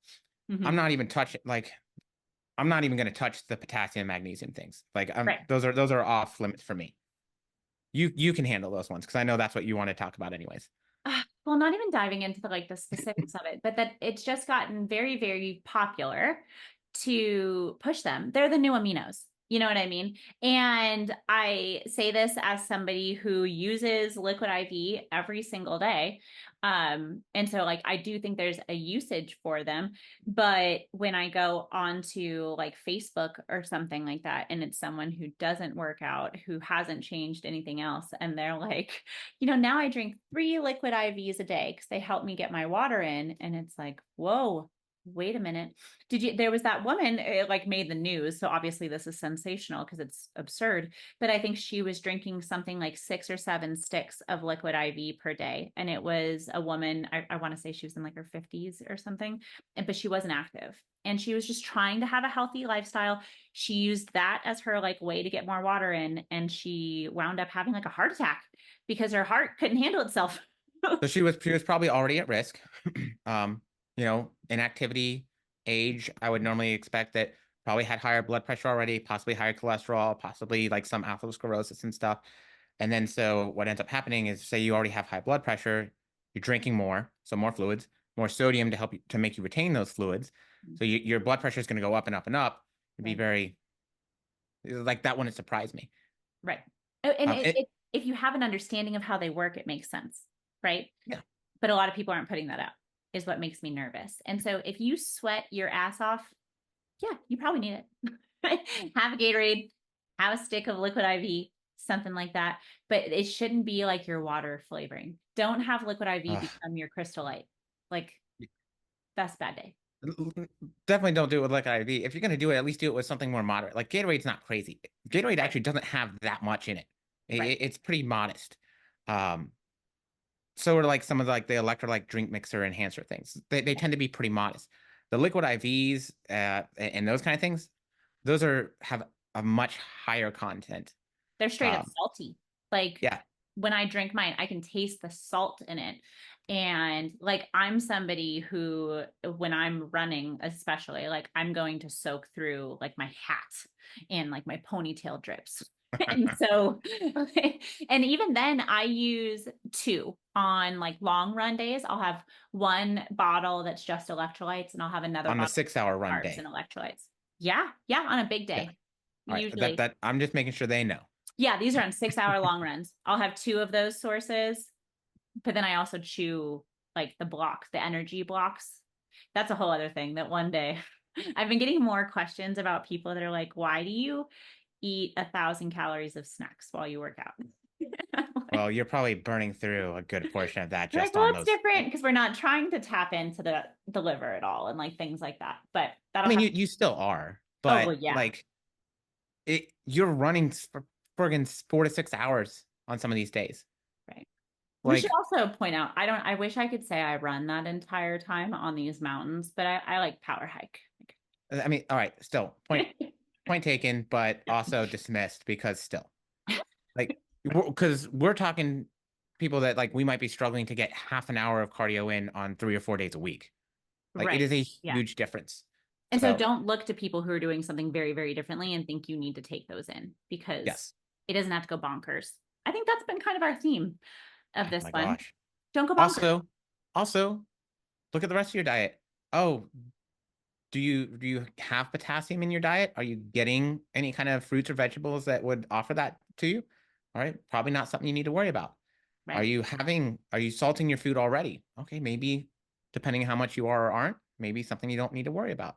Mm-hmm. I'm not even going to touch the potassium, magnesium things. Like those are off limits for me. You can handle those ones because I know that's what you want to talk about anyways. Well, not even diving into the specifics of it, but that it's just gotten very, very popular to push them. They're the new aminos. You know what I mean? And I say this as somebody who uses liquid IV every single day. And so like, I do think there's a usage for them, but when I go onto like Facebook or something like that, and it's someone who doesn't work out, who hasn't changed anything else. And they're like, now I drink 3 liquid IVs a day because they help me get my water in. And it's like, whoa, wait a minute. There was that woman, it like made the news. So obviously this is sensational because it's absurd, but I think she was drinking something like 6 or 7 sticks of liquid IV per day. And it was a woman, I want to say she was in like her 50s or something, but she wasn't active. And she was just trying to have a healthy lifestyle. She used that as her like way to get more water in. And she wound up having like a heart attack because her heart couldn't handle itself. So she was probably already at risk. Inactivity, age, I would normally expect that probably had higher blood pressure already, possibly higher cholesterol, possibly like some atherosclerosis and stuff. And then so what ends up happening is, say you already have high blood pressure, you're drinking more, so more fluids, more sodium to help you to make you retain those fluids. So your blood pressure is going to go up and up and up. It'd be very like that wouldn't surprise me. Right. And if you have an understanding of how they work, it makes sense, right? Yeah. But a lot of people aren't putting that out, is what makes me nervous. And so if you sweat your ass off Yeah, you probably need it. Have a Gatorade, have a stick of liquid IV, something like that. But it shouldn't be like your water flavoring. Don't have liquid IV Ugh. become your Crystal Light. Like, that's a bad day. Definitely don't do it with like IV. If you're gonna do it, at least do it with something more moderate. Like Gatorade's not crazy. Gatorade actually doesn't have that much in it. Right. It's pretty modest. Um, so are like some of like the electrolyte drink mixer enhancer things. They tend to be pretty modest. The liquid IVs and those kind of things, those have a much higher content. They're straight up Um, salty. Like yeah, when I drink mine, I can taste the salt in it. And like I'm somebody who, when I'm running, especially, like I'm going to soak through like my hat and like my ponytail drips. And so, and even then, I use two on like long run days. I'll have one bottle that's just electrolytes, and I'll have another on the bottle 6 hour of run carbs and day. electrolytes. Yeah, yeah, on a big Yeah. day. All right. Usually, That I'm just making sure they know. yeah, these are on 6 hour long runs. I'll have two of those sources, but then I also chew like the blocks, the energy blocks. That's a whole other thing that one day I've been getting more questions about people that are like, why do you eat 1,000 calories of snacks while you work out? Well, you're probably burning through a good portion of that They're like, just well, on it's those. different because we're not trying to tap into the liver at all and like things like that. But I that'll mean, have, you still are, oh, but well, yeah. like you're running for friggin' 4 to 6 hours on some of these days. Right. We should Like, also point out, I wish I could say I run that entire time on these mountains, but I like power hike. I mean, all right, still point taken, but also dismissed because still, like, because we're talking people that like we might be struggling to get half an hour of cardio in on 3 or 4 days a week. Like, it Right. is a Yeah. huge difference. And so So, don't look to people who are doing something very, very differently and think you need to take those in because yes. it doesn't have to go bonkers. I think that's been kind of our theme of Oh this my one. gosh. Don't go bonkers. Also, look at the rest of your diet. Oh, do you have potassium in your diet? Are you getting any kind of fruits or vegetables that would offer that to you? All right, probably not something you need to worry about. Right. Are you salting your food already? Okay, maybe depending on how much you are or aren't, maybe something you don't need to worry about.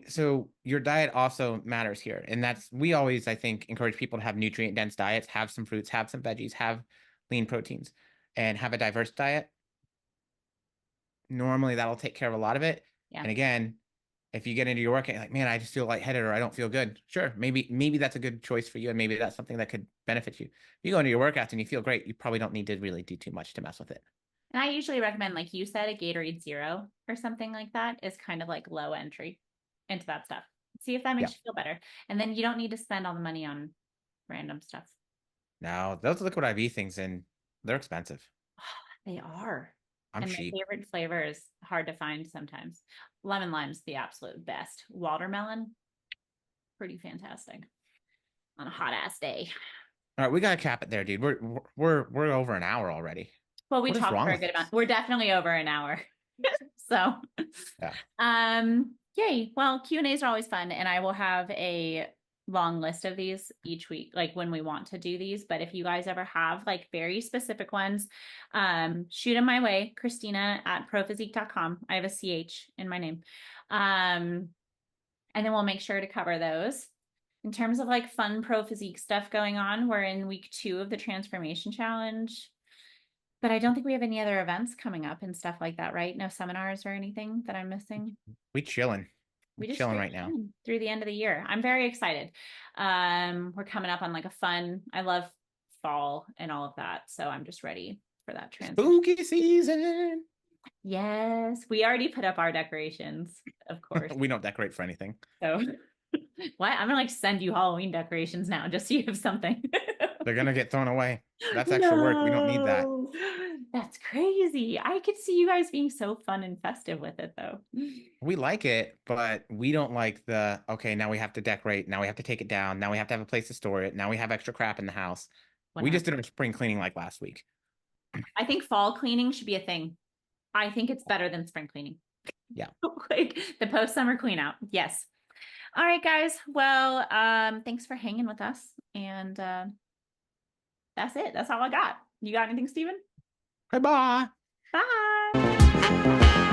So your diet also matters here. And we always, I think, encourage people to have nutrient dense diets, have some fruits, have some veggies, have lean proteins, and have a diverse diet. Normally that'll take care of a lot of it. Yeah. And again, if you get into your workout, you're like, man, I just feel lightheaded or I don't feel good. Sure, maybe that's a good choice for you, and maybe that's something that could benefit you. If you go into your workouts and you feel great, you probably don't need to really do too much to mess with it. And I usually recommend, like you said, a Gatorade Zero or something like that is kind of like low entry into that stuff. See if that Yeah. makes you feel better. And then you don't need to spend all the money on random stuff. Now, those liquid IV things, and they're expensive. They are. I'm And my cheap. favorite flavor is hard to find sometimes. Lemon lime's the absolute best. Watermelon, pretty fantastic on a hot ass day. All right, we gotta cap it there, dude. We're over an hour already. Well, we What is talked wrong for a with good us? amount. We're definitely over an hour. So, Yeah. yay. Well, Q&As are always fun, and I will have a long list of these each week, like when we want to do these. But if you guys ever have like very specific ones, shoot them my way, Christina at prophysique.com. I have a CH in my name. And then we'll make sure to cover those. In terms of like fun pro physique stuff going on, we're in week 2 of the transformation challenge. But I don't think we have any other events coming up and stuff like that, right? No seminars or anything that I'm missing. We chilling. We just Chilling straight right now. chilling through the end of the year. I'm very excited. We're coming up on like a fun, I love fall and all of that. So I'm just ready for that transition. Spooky season. Yes, we already put up our decorations, of course. We don't decorate for anything. So what? I'm gonna like send you Halloween decorations now just so you have something. They're gonna get thrown away. That's extra work. We don't need that. No. That's crazy. I could see you guys being so fun and festive with it though. We like it, but we don't like okay, now we have to decorate. Now we have to take it down. Now we have to have a place to store it. Now we have extra crap in the house. We just did our spring cleaning like last week. I think fall cleaning should be a thing. I think it's better than spring cleaning. Yeah. Like the post-summer clean out. Yes. All right, guys. Well, thanks for hanging with us. And that's it. That's all I got. You got anything, Stephen? Bye-bye. Bye.